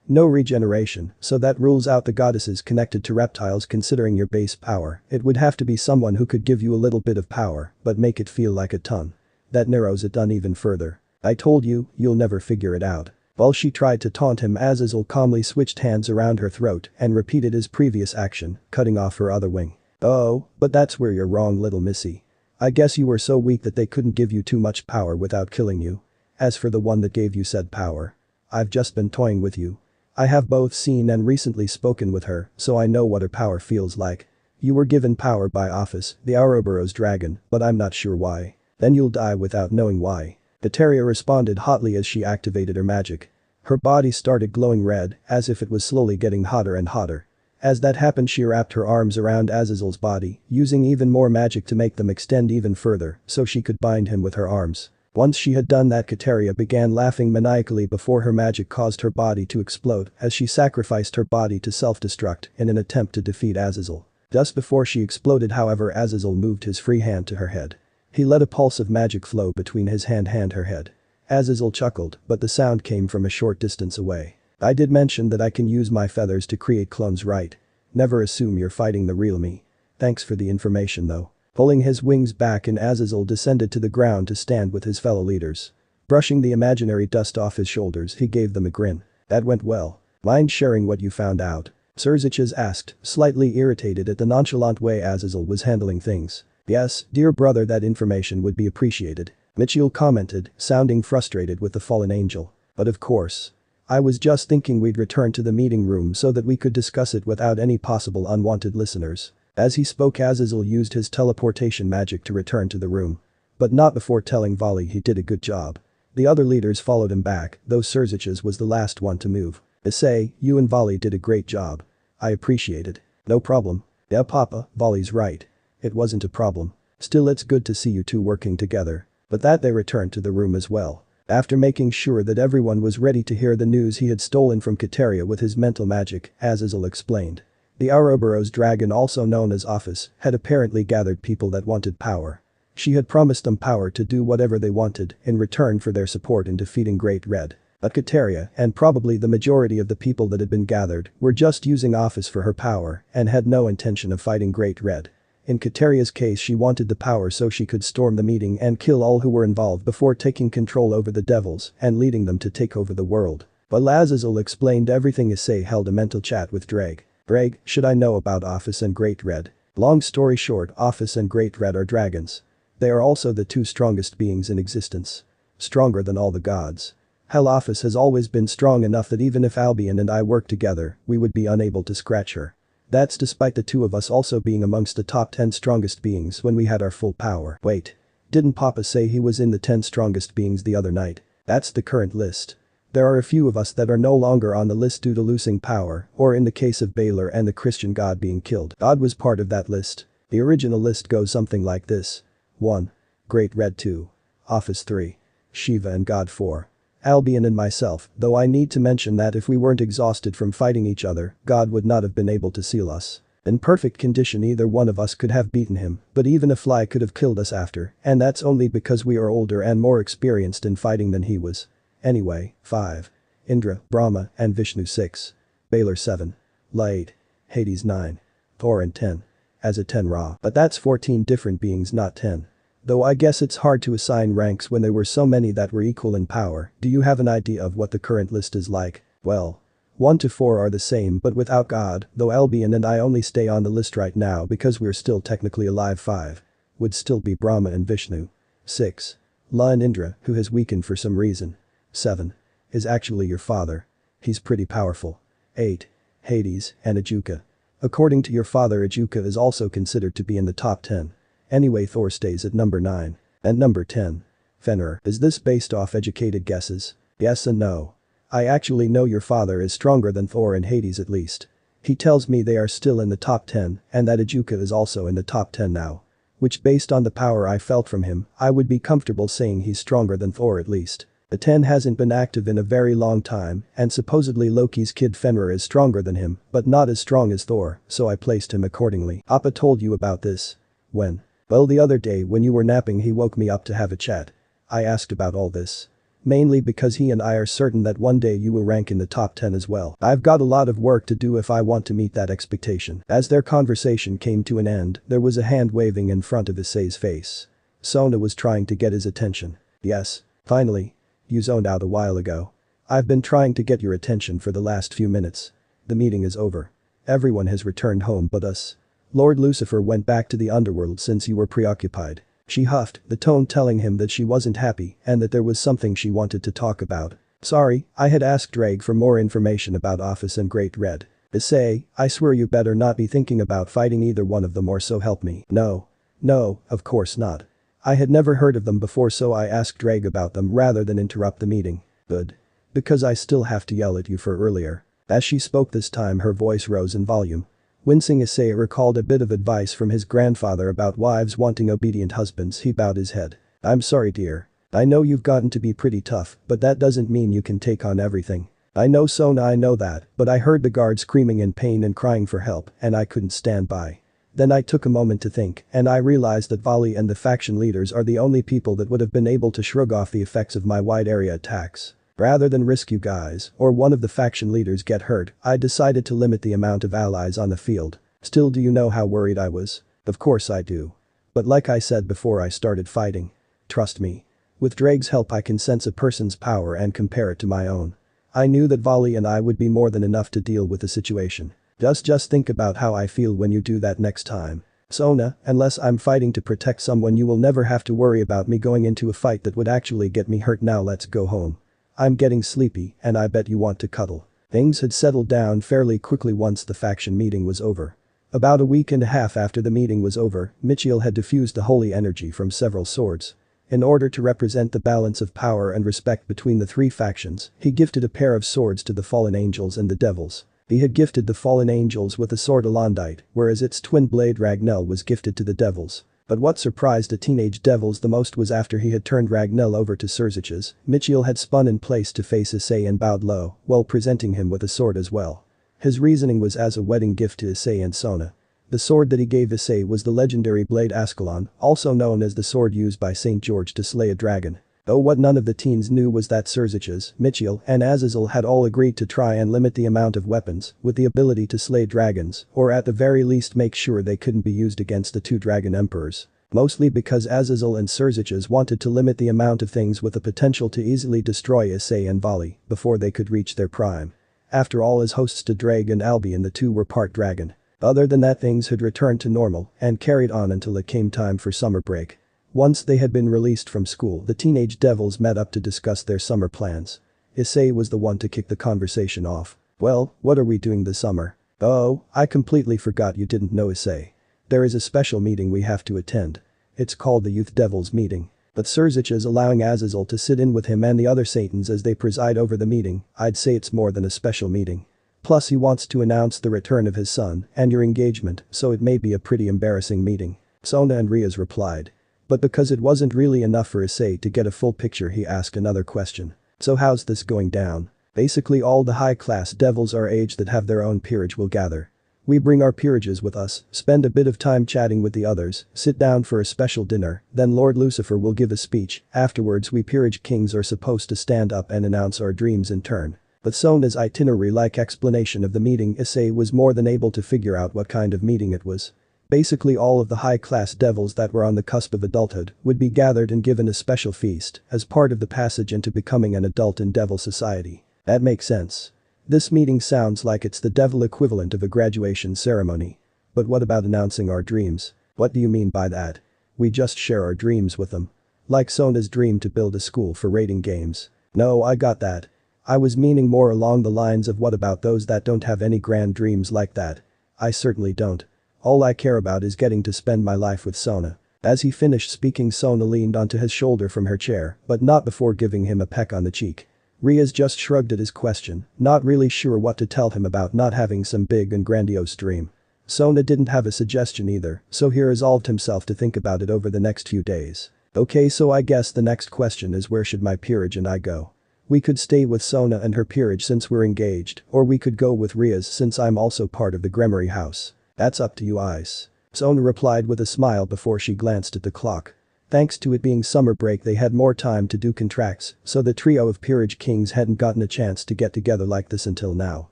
No regeneration, so that rules out the goddesses connected to reptiles. Considering your base power, it would have to be someone who could give you a little bit of power, but make it feel like a ton. That narrows it down even further. I told you, you'll never figure it out. While she tried to taunt him, Azazel calmly switched hands around her throat and repeated his previous action, cutting off her other wing. Oh, but that's where you're wrong, little missy. I guess you were so weak that they couldn't give you too much power without killing you. As for the one that gave you said power, I've just been toying with you. I have both seen and recently spoken with her, so I know what her power feels like. You were given power by Office, the Ouroboros dragon, but I'm not sure why. Then you'll die without knowing why. Kateria responded hotly as she activated her magic. Her body started glowing red, as if it was slowly getting hotter and hotter. As that happened, she wrapped her arms around Azazel's body, using even more magic to make them extend even further so she could bind him with her arms. Once she had done that, Kateria began laughing maniacally before her magic caused her body to explode as she sacrificed her body to self-destruct in an attempt to defeat Azazel. Just before she exploded, however, Azazel moved his free hand to her head. He let a pulse of magic flow between his hand and her head. Azazel chuckled, but the sound came from a short distance away. I did mention that I can use my feathers to create clones, right? Never assume you're fighting the real me. Thanks for the information though. Pulling his wings back, and Azazel descended to the ground to stand with his fellow leaders. Brushing the imaginary dust off his shoulders, he gave them a grin. That went well. Mind sharing what you found out? Serziches asked, slightly irritated at the nonchalant way Azazel was handling things. Yes, dear brother, that information would be appreciated. Mitchell commented, sounding frustrated with the fallen angel. But of course. I was just thinking we'd return to the meeting room so that we could discuss it without any possible unwanted listeners. As he spoke, Azazel used his teleportation magic to return to the room. But not before telling Vali he did a good job. The other leaders followed him back, though Serziches was the last one to move. Issei, you and Vali did a great job. I appreciate it. No problem. Yeah papa, Volley's right. It wasn't a problem. Still it's good to see you two working together. But that they returned to the room as well. After making sure that everyone was ready to hear the news he had stolen from Kateria with his mental magic, as Azazel explained. The Ouroboros dragon, also known as Office, had apparently gathered people that wanted power. She had promised them power to do whatever they wanted in return for their support in defeating Great Red. But Kateria, and probably the majority of the people that had been gathered, were just using Office for her power and had no intention of fighting Great Red. In Kateria's case, she wanted the power so she could storm the meeting and kill all who were involved before taking control over the devils and leading them to take over the world. While Azazel explained everything, Issei held a mental chat with Drake. Drake, should I know about Office and Great Red? Long story short, Office and Great Red are dragons. They are also the two strongest beings in existence. Stronger than all the gods. Hell, Office has always been strong enough that even if Albion and I worked together, we would be unable to scratch her. That's despite the two of us also being amongst the top 10 strongest beings when we had our full power. Wait. Didn't Papa say he was in the 10 strongest beings the other night? That's the current list. There are a few of us that are no longer on the list due to losing power, or in the case of Baylor and the Christian god being killed. God was part of that list. The original list goes something like this. 1. Great Red. 2. Office. 3. Shiva and God. 4. Albion and myself, though I need to mention that if we weren't exhausted from fighting each other, God would not have been able to seal us. In perfect condition, either one of us could have beaten him, but even a fly could have killed us after, and that's only because we are older and more experienced in fighting than he was. Anyway. 5. Indra, Brahma, and Vishnu. 6. Baylor. 7. La. 8. Hades. 9. Thor and 10. As a 10 Ra. But that's 14 different beings, not 10. Though I guess it's hard to assign ranks when there were so many that were equal in power. Do you have an idea of what the current list is like? Well. 1 to 4 are the same but without God, though Albion and I only stay on the list right now because we're still technically alive. 5. Would still be Brahma and Vishnu. 6. La and Indra, who has weakened for some reason. 7. Is actually your father. He's pretty powerful. 8. Hades and Ajuka. According to your father, Ajuka is also considered to be in the top 10. Anyway, Thor stays at number 9. And number 10. Fenrir. Is this based off educated guesses? Yes and no. I actually know your father is stronger than Thor and Hades at least. He tells me they are still in the top 10 and that Ajuka is also in the top 10 now. Which, based on the power I felt from him, I would be comfortable saying he's stronger than Thor at least. The 10 hasn't been active in a very long time, and supposedly Loki's kid Fenrir is stronger than him, but not as strong as Thor, so I placed him accordingly. Appa told you about this. When? Well, the other day when you were napping, he woke me up to have a chat. I asked about all this. Mainly because he and I are certain that one day you will rank in the top 10 as well. I've got a lot of work to do if I want to meet that expectation. As their conversation came to an end, there was a hand waving in front of Issei's face. Sona was trying to get his attention. Yes. Finally. You zoned out a while ago. I've been trying to get your attention for the last few minutes. The meeting is over. Everyone has returned home but us. Lord Lucifer went back to the underworld since you were preoccupied. She huffed, the tone telling him that she wasn't happy and that there was something she wanted to talk about. Sorry, I had asked Drake for more information about Office and Great Red. Issei, I swear you better not be thinking about fighting either one of them, or so help me. No. No, of course not. I had never heard of them before, so I asked Drake about them rather than interrupt the meeting. Good. Because I still have to yell at you for earlier. As she spoke this time, her voice rose in volume. Wincing, Issei recalled a bit of advice from his grandfather about wives wanting obedient husbands. He bowed his head. I'm sorry, dear. I know you've gotten to be pretty tough, but that doesn't mean you can take on everything. I know, Sona, I know that, but I heard the guard screaming in pain and crying for help, and I couldn't stand by. Then I took a moment to think, and I realized that Vali and the faction leaders are the only people that would have been able to shrug off the effects of my wide area attacks. Rather than risk you guys, or one of the faction leaders get hurt, I decided to limit the amount of allies on the field. Still, do you know how worried I was? Of course I do. But like I said before I started fighting. Trust me. With Drake's help I can sense a person's power and compare it to my own. I knew that Vali and I would be more than enough to deal with the situation. Just think about how I feel when you do that next time. Sona, unless I'm fighting to protect someone, you will never have to worry about me going into a fight that would actually get me hurt. Now let's go home. I'm getting sleepy and I bet you want to cuddle. Things had settled down fairly quickly once the faction meeting was over. About a week and a half after the meeting was over, Michiel had diffused the holy energy from several swords. In order to represent the balance of power and respect between the three factions, he gifted a pair of swords to the fallen angels and the devils. He had gifted the fallen angels with a sword Elondite, whereas its twin blade Ragnell was gifted to the devils. But what surprised the teenage devils the most was after he had turned Ragnell over to Xerxes, Michiel had spun in place to face Issei and bowed low, while presenting him with a sword as well. His reasoning was as a wedding gift to Issei and Sona. The sword that he gave Issei was the legendary blade Ascalon, also known as the sword used by St. George to slay a dragon. Though what none of the teens knew was that Xerxes, Michiel, and Azazel had all agreed to try and limit the amount of weapons with the ability to slay dragons, or at the very least make sure they couldn't be used against the two dragon emperors. Mostly because Azazel and Xerxes wanted to limit the amount of things with the potential to easily destroy Issei and Vali before they could reach their prime. After all, as hosts to Drake and Albion, the two were part dragon. Other than that, things had returned to normal and carried on until it came time for summer break. Once they had been released from school, the teenage devils met up to discuss their summer plans. Issei was the one to kick the conversation off. "Well, what are we doing this summer?" "Oh, I completely forgot you didn't know, Issei. There is a special meeting we have to attend. It's called the Youth Devils Meeting." But Xerxes allowing Azazel to sit in with him and the other Satans as they preside over the meeting, "I'd say it's more than a special meeting. Plus he wants to announce the return of his son and your engagement, so it may be a pretty embarrassing meeting." Sona and Riaz replied. But because it wasn't really enough for Issei to get a full picture, he asked another question. "So how's this going down?" "Basically all the high-class devils our age that have their own peerage will gather. We bring our peerages with us, spend a bit of time chatting with the others, sit down for a special dinner, then Lord Lucifer will give a speech. Afterwards we peerage kings are supposed to stand up and announce our dreams in turn." But Sona's itinerary-like explanation of the meeting, Issei was more than able to figure out what kind of meeting it was. Basically all of the high-class devils that were on the cusp of adulthood would be gathered and given a special feast as part of the passage into becoming an adult in devil society. That makes sense. This meeting sounds like it's the devil equivalent of a graduation ceremony. But what about announcing our dreams? What do you mean by that? We just share our dreams with them. Like Sona's dream to build a school for raiding games. No, I got that. I was meaning more along the lines of what about those that don't have any grand dreams like that? I certainly don't. All I care about is getting to spend my life with Sona." As he finished speaking, Sona leaned onto his shoulder from her chair, but not before giving him a peck on the cheek. Riaz just shrugged at his question, not really sure what to tell him about not having some big and grandiose dream. Sona didn't have a suggestion either, so he resolved himself to think about it over the next few days. "Okay, so I guess the next question is where should my peerage and I go? We could stay with Sona and her peerage since we're engaged, or we could go with Riaz since I'm also part of the Gremory house. That's up to you, Ice." Sona replied with a smile before she glanced at the clock. Thanks to it being summer break, they had more time to do contracts, so the trio of peerage kings hadn't gotten a chance to get together like this until now.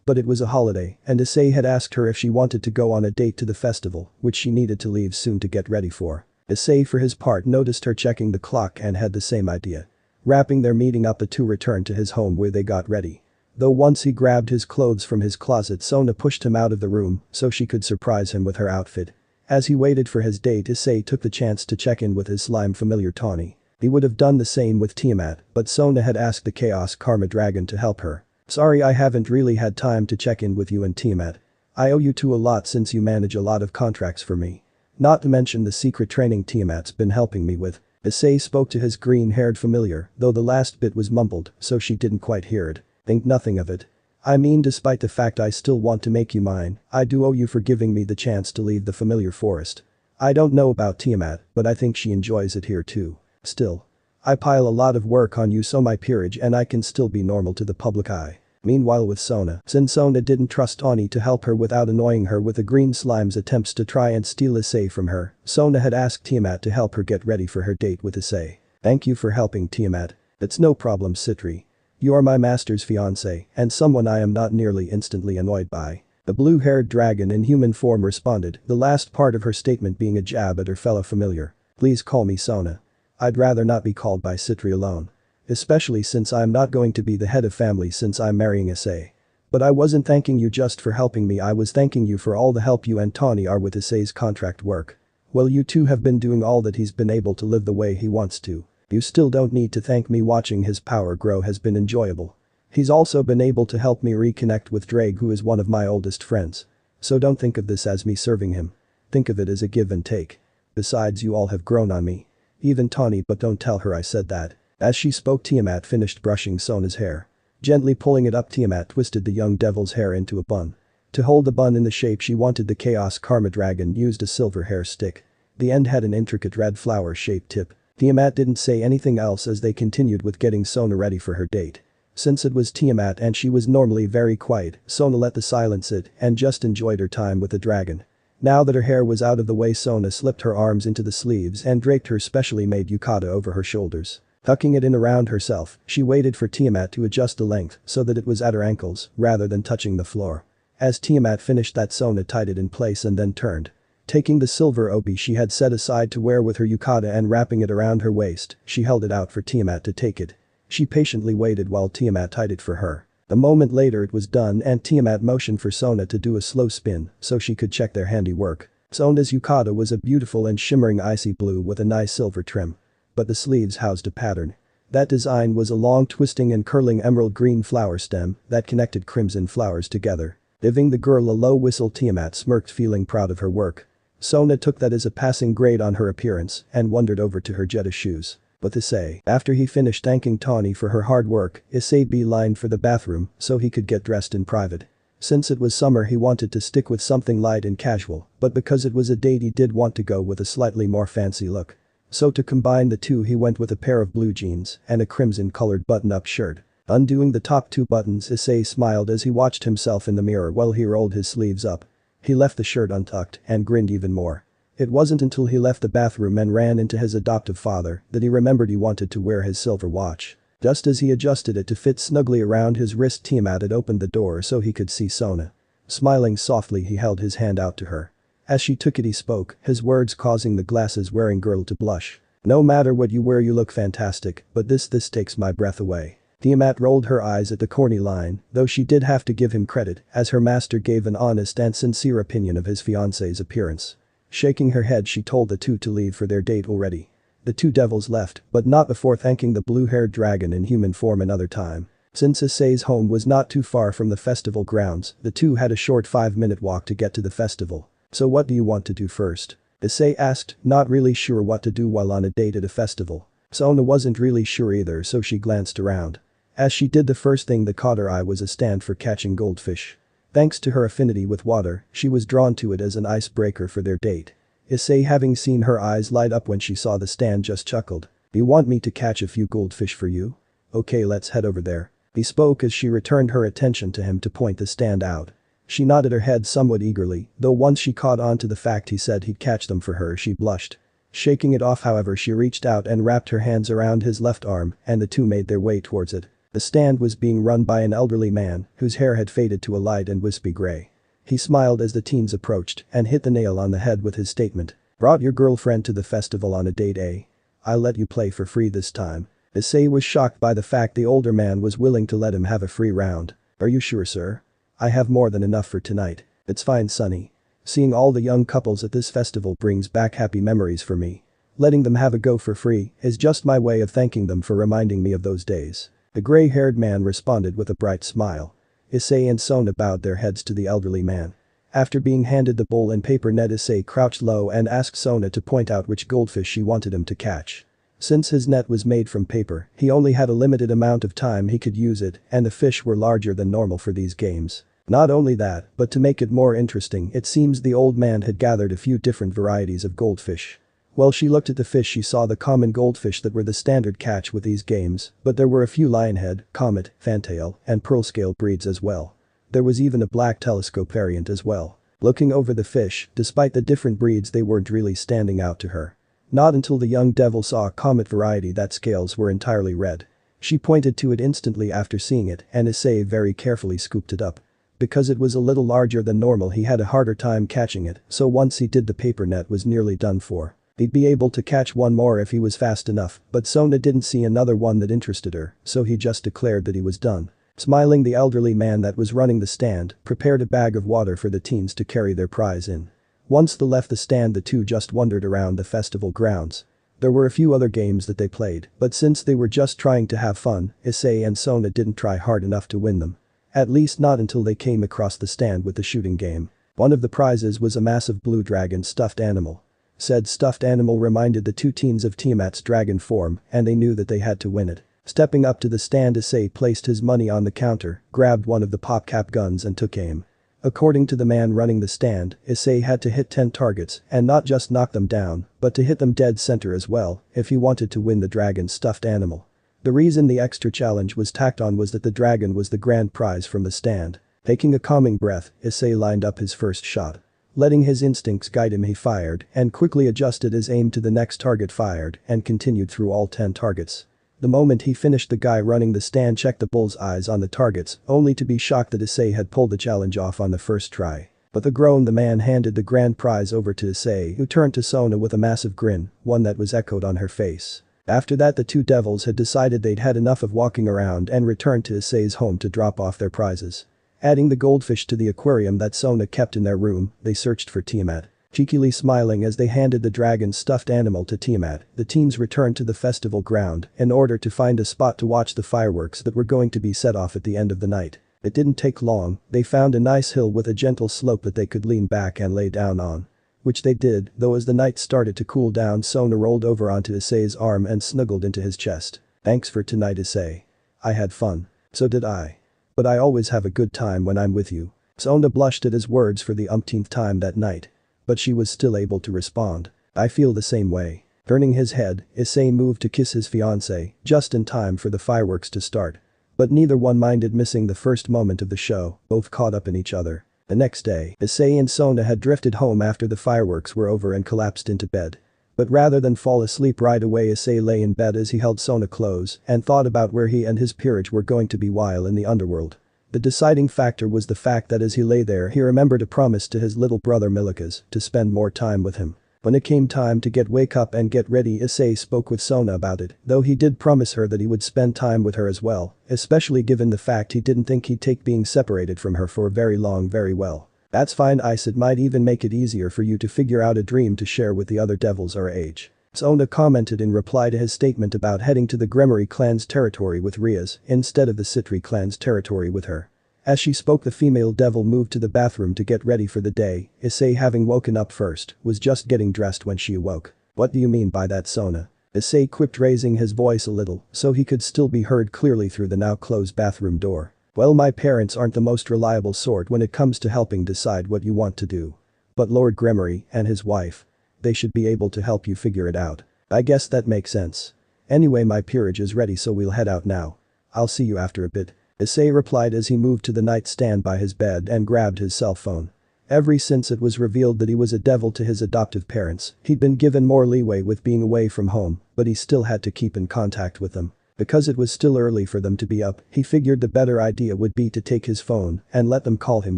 But it was a holiday, and Issei had asked her if she wanted to go on a date to the festival, which she needed to leave soon to get ready for. Issei for his part noticed her checking the clock and had the same idea. Wrapping their meeting up, the two returned to his home where they got ready. Though once he grabbed his clothes from his closet, Sona pushed him out of the room so she could surprise him with her outfit. As he waited for his date, Issei took the chance to check in with his slime familiar Tawny. He would have done the same with Tiamat, but Sona had asked the Chaos Karma Dragon to help her. "Sorry, I haven't really had time to check in with you and Tiamat. I owe you two a lot since you manage a lot of contracts for me. Not to mention the secret training Tiamat's been helping me with." Issei spoke to his green-haired familiar, though the last bit was mumbled, so she didn't quite hear it. "Think nothing of it. I mean, despite the fact I still want to make you mine, I do owe you for giving me the chance to leave the familiar forest. I don't know about Tiamat, but I think she enjoys it here too. Still. I pile a lot of work on you so my peerage and I can still be normal to the public eye." Meanwhile with Sona, since Sona didn't trust Tawny to help her without annoying her with the green slime's attempts to try and steal Issei from her, Sona had asked Tiamat to help her get ready for her date with Issei. "Thank you for helping, Tiamat. It's no problem, Citri. You are my master's fiance and someone I am not nearly instantly annoyed by." The blue-haired dragon in human form responded, the last part of her statement being a jab at her fellow familiar. "Please call me Sona. I'd rather not be called by Citri alone. Especially since I'm not going to be the head of family since I'm marrying Issei. But I wasn't thanking you just for helping me, I was thanking you for all the help you and Tawny are with Issei's contract work. Well, you two have been doing all that he's been able to live the way he wants to. You still don't need to thank me, watching his power grow has been enjoyable. He's also been able to help me reconnect with Drake, who is one of my oldest friends. So don't think of this as me serving him. Think of it as a give and take. Besides, you all have grown on me. Even Tawny, but don't tell her I said that." As she spoke, Tiamat finished brushing Sona's hair. Gently pulling it up, Tiamat twisted the young devil's hair into a bun. To hold the bun in the shape she wanted, the Chaos Karma Dragon used a silver hair stick. The end had an intricate red flower-shaped tip. Tiamat didn't say anything else as they continued with getting Sona ready for her date. Since it was Tiamat and she was normally very quiet, Sona let the silence sit and just enjoyed her time with the dragon. Now that her hair was out of the way, Sona slipped her arms into the sleeves and draped her specially made yukata over her shoulders. Tucking it in around herself, she waited for Tiamat to adjust the length so that it was at her ankles rather than touching the floor. As Tiamat finished that, Sona tied it in place and then turned. Taking the silver obi she had set aside to wear with her yukata and wrapping it around her waist, she held it out for Tiamat to take it. She patiently waited while Tiamat tied it for her. A moment later it was done and Tiamat motioned for Sona to do a slow spin so she could check their handiwork. Sona's yukata was a beautiful and shimmering icy blue with a nice silver trim. But the sleeves housed a pattern. That design was a long twisting and curling emerald green flower stem that connected crimson flowers together. Giving the girl a low whistle, Tiamat smirked, feeling proud of her work. Sona took that as a passing grade on her appearance and wandered over to her Jetta shoes. But Issei, after he finished thanking Tawny for her hard work, Issei beelined for the bathroom so he could get dressed in private. Since it was summer he wanted to stick with something light and casual, but because it was a date he did want to go with a slightly more fancy look. So to combine the two he went with a pair of blue jeans and a crimson-colored button-up shirt. Undoing the top two buttons, Issei smiled as he watched himself in the mirror while he rolled his sleeves up. He left the shirt untucked and grinned even more. It wasn't until he left the bathroom and ran into his adoptive father that he remembered he wanted to wear his silver watch. Just as he adjusted it to fit snugly around his wrist, Tiamat had opened the door so he could see Sona. Smiling softly, he held his hand out to her. As she took it he spoke, his words causing the glasses-wearing girl to blush. "No matter what you wear you look fantastic, but this takes my breath away." Tiamat rolled her eyes at the corny line, though she did have to give him credit as her master gave an honest and sincere opinion of his fiance's appearance. Shaking her head she told the two to leave for their date already. The two devils left, but not before thanking the blue-haired dragon in human form another time. Since Issei's home was not too far from the festival grounds, the two had a short 5-minute walk to get to the festival. "So what do you want to do first?" Issei asked, not really sure what to do while on a date at a festival. Sona wasn't really sure either, so she glanced around. As she did, the first thing that caught her eye was a stand for catching goldfish. Thanks to her affinity with water, she was drawn to it as an icebreaker for their date. Issei, having seen her eyes light up when she saw the stand, just chuckled. "You want me to catch a few goldfish for you? Okay, let's head over there." He spoke as she returned her attention to him to point the stand out. She nodded her head somewhat eagerly, though once she caught on to the fact he said he'd catch them for her she blushed. Shaking it off however, she reached out and wrapped her hands around his left arm and the two made their way towards it. The stand was being run by an elderly man whose hair had faded to a light and wispy gray. He smiled as the teens approached and hit the nail on the head with his statement. "Brought your girlfriend to the festival on a date, eh? I'll let you play for free this time." Issei was shocked by the fact the older man was willing to let him have a free round. "Are you sure, sir? I have more than enough for tonight." "It's fine, sonny. Seeing all the young couples at this festival brings back happy memories for me. Letting them have a go for free is just my way of thanking them for reminding me of those days." The gray-haired man responded with a bright smile. Issei and Sona bowed their heads to the elderly man. After being handed the bowl and paper net, Issei crouched low and asked Sona to point out which goldfish she wanted him to catch. Since his net was made from paper, he only had a limited amount of time he could use it, and the fish were larger than normal for these games. Not only that, but to make it more interesting, it seems the old man had gathered a few different varieties of goldfish. While she looked at the fish she saw the common goldfish that were the standard catch with these games, but there were a few lionhead, comet, fantail, and pearl scale breeds as well. There was even a black telescope variant as well. Looking over the fish, despite the different breeds they weren't really standing out to her. Not until the young devil saw a comet variety that scales were entirely red. She pointed to it instantly after seeing it and Issei very carefully scooped it up. Because it was a little larger than normal he had a harder time catching it, so once he did the paper net was nearly done for. He'd be able to catch one more if he was fast enough, but Sona didn't see another one that interested her, so he just declared that he was done. Smiling, the elderly man that was running the stand prepared a bag of water for the teens to carry their prize in. Once they left the stand the two just wandered around the festival grounds. There were a few other games that they played, but since they were just trying to have fun, Issei and Sona didn't try hard enough to win them. At least not until they came across the stand with the shooting game. One of the prizes was a massive blue dragon stuffed animal. Said stuffed animal reminded the two teens of Tiamat's dragon form and they knew that they had to win it. Stepping up to the stand, Issei placed his money on the counter, grabbed one of the pop-cap guns and took aim. According to the man running the stand, Issei had to hit 10 targets and not just knock them down, but to hit them dead center as well if he wanted to win the dragon's stuffed animal. The reason the extra challenge was tacked on was that the dragon was the grand prize from the stand. Taking a calming breath, Issei lined up his first shot. Letting his instincts guide him, he fired and quickly adjusted his aim to the next target, fired and continued through all 10 targets. The moment he finished, the guy running the stand checked the bull's eyes on the targets, only to be shocked that Issei had pulled the challenge off on the first try. But the man handed the grand prize over to Issei, who turned to Sona with a massive grin, one that was echoed on her face. After that, the two devils had decided they'd had enough of walking around and returned to Issei's home to drop off their prizes. Adding the goldfish to the aquarium that Sona kept in their room, they searched for Tiamat. Cheekily smiling as they handed the dragon's stuffed animal to Tiamat, the teens returned to the festival ground in order to find a spot to watch the fireworks that were going to be set off at the end of the night. It didn't take long, they found a nice hill with a gentle slope that they could lean back and lay down on. Which they did, though as the night started to cool down, Sona rolled over onto Issei's arm and snuggled into his chest. "Thanks for tonight, Issei. I had fun." "So did I. But I always have a good time when I'm with you." Sona blushed at his words for the umpteenth time that night. But she was still able to respond. "I feel the same way." Turning his head, Issei moved to kiss his fiance, just in time for the fireworks to start. But neither one minded missing the first moment of the show, both caught up in each other. The next day, Issei and Sona had drifted home after the fireworks were over and collapsed into bed. But rather than fall asleep right away, Issei lay in bed as he held Sona close and thought about where he and his peerage were going to be while in the underworld. The deciding factor was the fact that as he lay there, he remembered a promise to his little brother Milikas to spend more time with him. When it came time to wake up and get ready, Issei spoke with Sona about it, though he did promise her that he would spend time with her as well, especially given the fact he didn't think he'd take being separated from her for very long very well. "That's fine, Ice, it might even make it easier for you to figure out a dream to share with the other devils our age," Sona commented in reply to his statement about heading to the Gremory clan's territory with Rias instead of the Citri clan's territory with her. As she spoke, the female devil moved to the bathroom to get ready for the day. Issei, having woken up first, was just getting dressed when she awoke. "What do you mean by that, Sona?" Issei quipped, raising his voice a little so he could still be heard clearly through the now closed bathroom door. "Well, my parents aren't the most reliable sort when it comes to helping decide what you want to do. But Lord Gremory and his wife, they should be able to help you figure it out." "I guess that makes sense. Anyway, my peerage is ready, so we'll head out now. I'll see you after a bit," Issei replied as he moved to the nightstand by his bed and grabbed his cell phone. Ever since it was revealed that he was a devil to his adoptive parents, he'd been given more leeway with being away from home, but he still had to keep in contact with them. Because it was still early for them to be up, he figured the better idea would be to take his phone and let them call him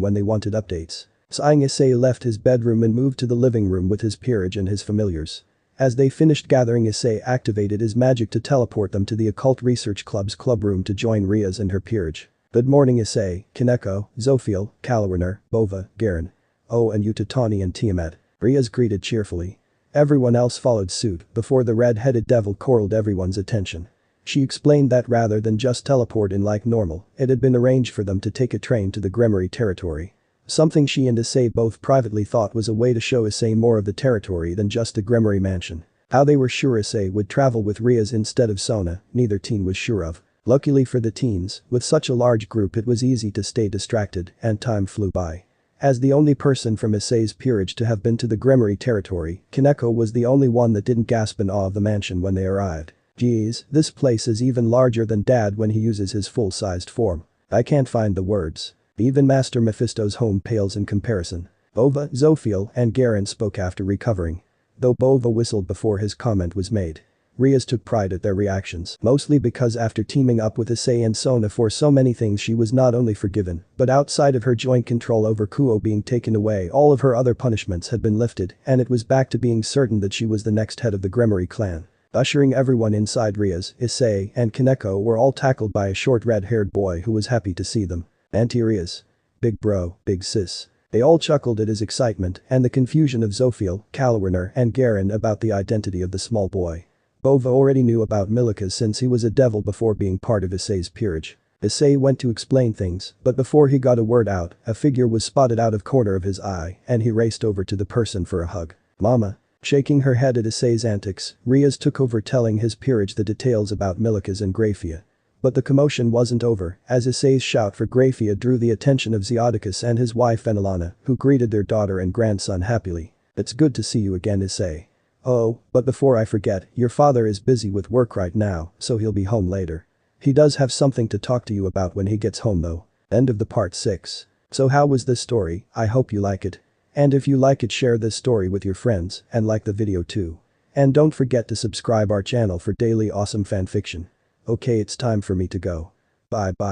when they wanted updates. Sighing, Issei left his bedroom and moved to the living room with his peerage and his familiars. As they finished gathering, Issei activated his magic to teleport them to the Occult Research Club's club room to join Rias and her peerage. "Good morning, Issei, Kaneko, Zophiel, Kalwerner, Bova, Garen. Oh, and you Tawny and Tiamat," Rias greeted cheerfully. Everyone else followed suit before the red-headed devil corralled everyone's attention. She explained that rather than just teleport in like normal, it had been arranged for them to take a train to the Gremory territory. Something she and Issei both privately thought was a way to show Issei more of the territory than just the Gremory mansion. How they were sure Issei would travel with Rias instead of Sona, neither teen was sure of. Luckily for the teens, with such a large group it was easy to stay distracted and time flew by. As the only person from Issei's peerage to have been to the Gremory territory, Kaneko was the only one that didn't gasp in awe of the mansion when they arrived. "Geez, this place is even larger than Dad when he uses his full-sized form. I can't find the words. Even Master Mephisto's home pales in comparison." Bova, Zophiel, and Garen spoke after recovering. Though Bova whistled before his comment was made. Rias took pride at their reactions, mostly because after teaming up with Issei and Sona for so many things, she was not only forgiven, but outside of her joint control over Kuo being taken away, all of her other punishments had been lifted, and it was back to being certain that she was the next head of the Gremory clan. Ushering everyone inside, Rias, Issei, and Kaneko were all tackled by a short red-haired boy who was happy to see them. "Auntie Rias. Big bro, big sis." They all chuckled at his excitement and the confusion of Zophiel, Kalwerner, and Garen about the identity of the small boy. Bova already knew about Milikas since he was a devil before being part of Issei's peerage. Issei went to explain things, but before he got a word out, a figure was spotted out of corner of his eye and he raced over to the person for a hug. "Mama." Shaking her head at Issei's antics, Riaz took over telling his peerage the details about Milikas and Grafia. But the commotion wasn't over, as Issei's shout for Grafia drew the attention of Xiaudicus and his wife Enelana, who greeted their daughter and grandson happily. "It's good to see you again, Issei. Oh, but before I forget, your father is busy with work right now, so he'll be home later. He does have something to talk to you about when he gets home though." End of the part 6. So how was this story? I hope you like it. And if you like it, share this story with your friends and like the video too. And don't forget to subscribe our channel for daily awesome fanfiction. Okay, it's time for me to go. Bye bye.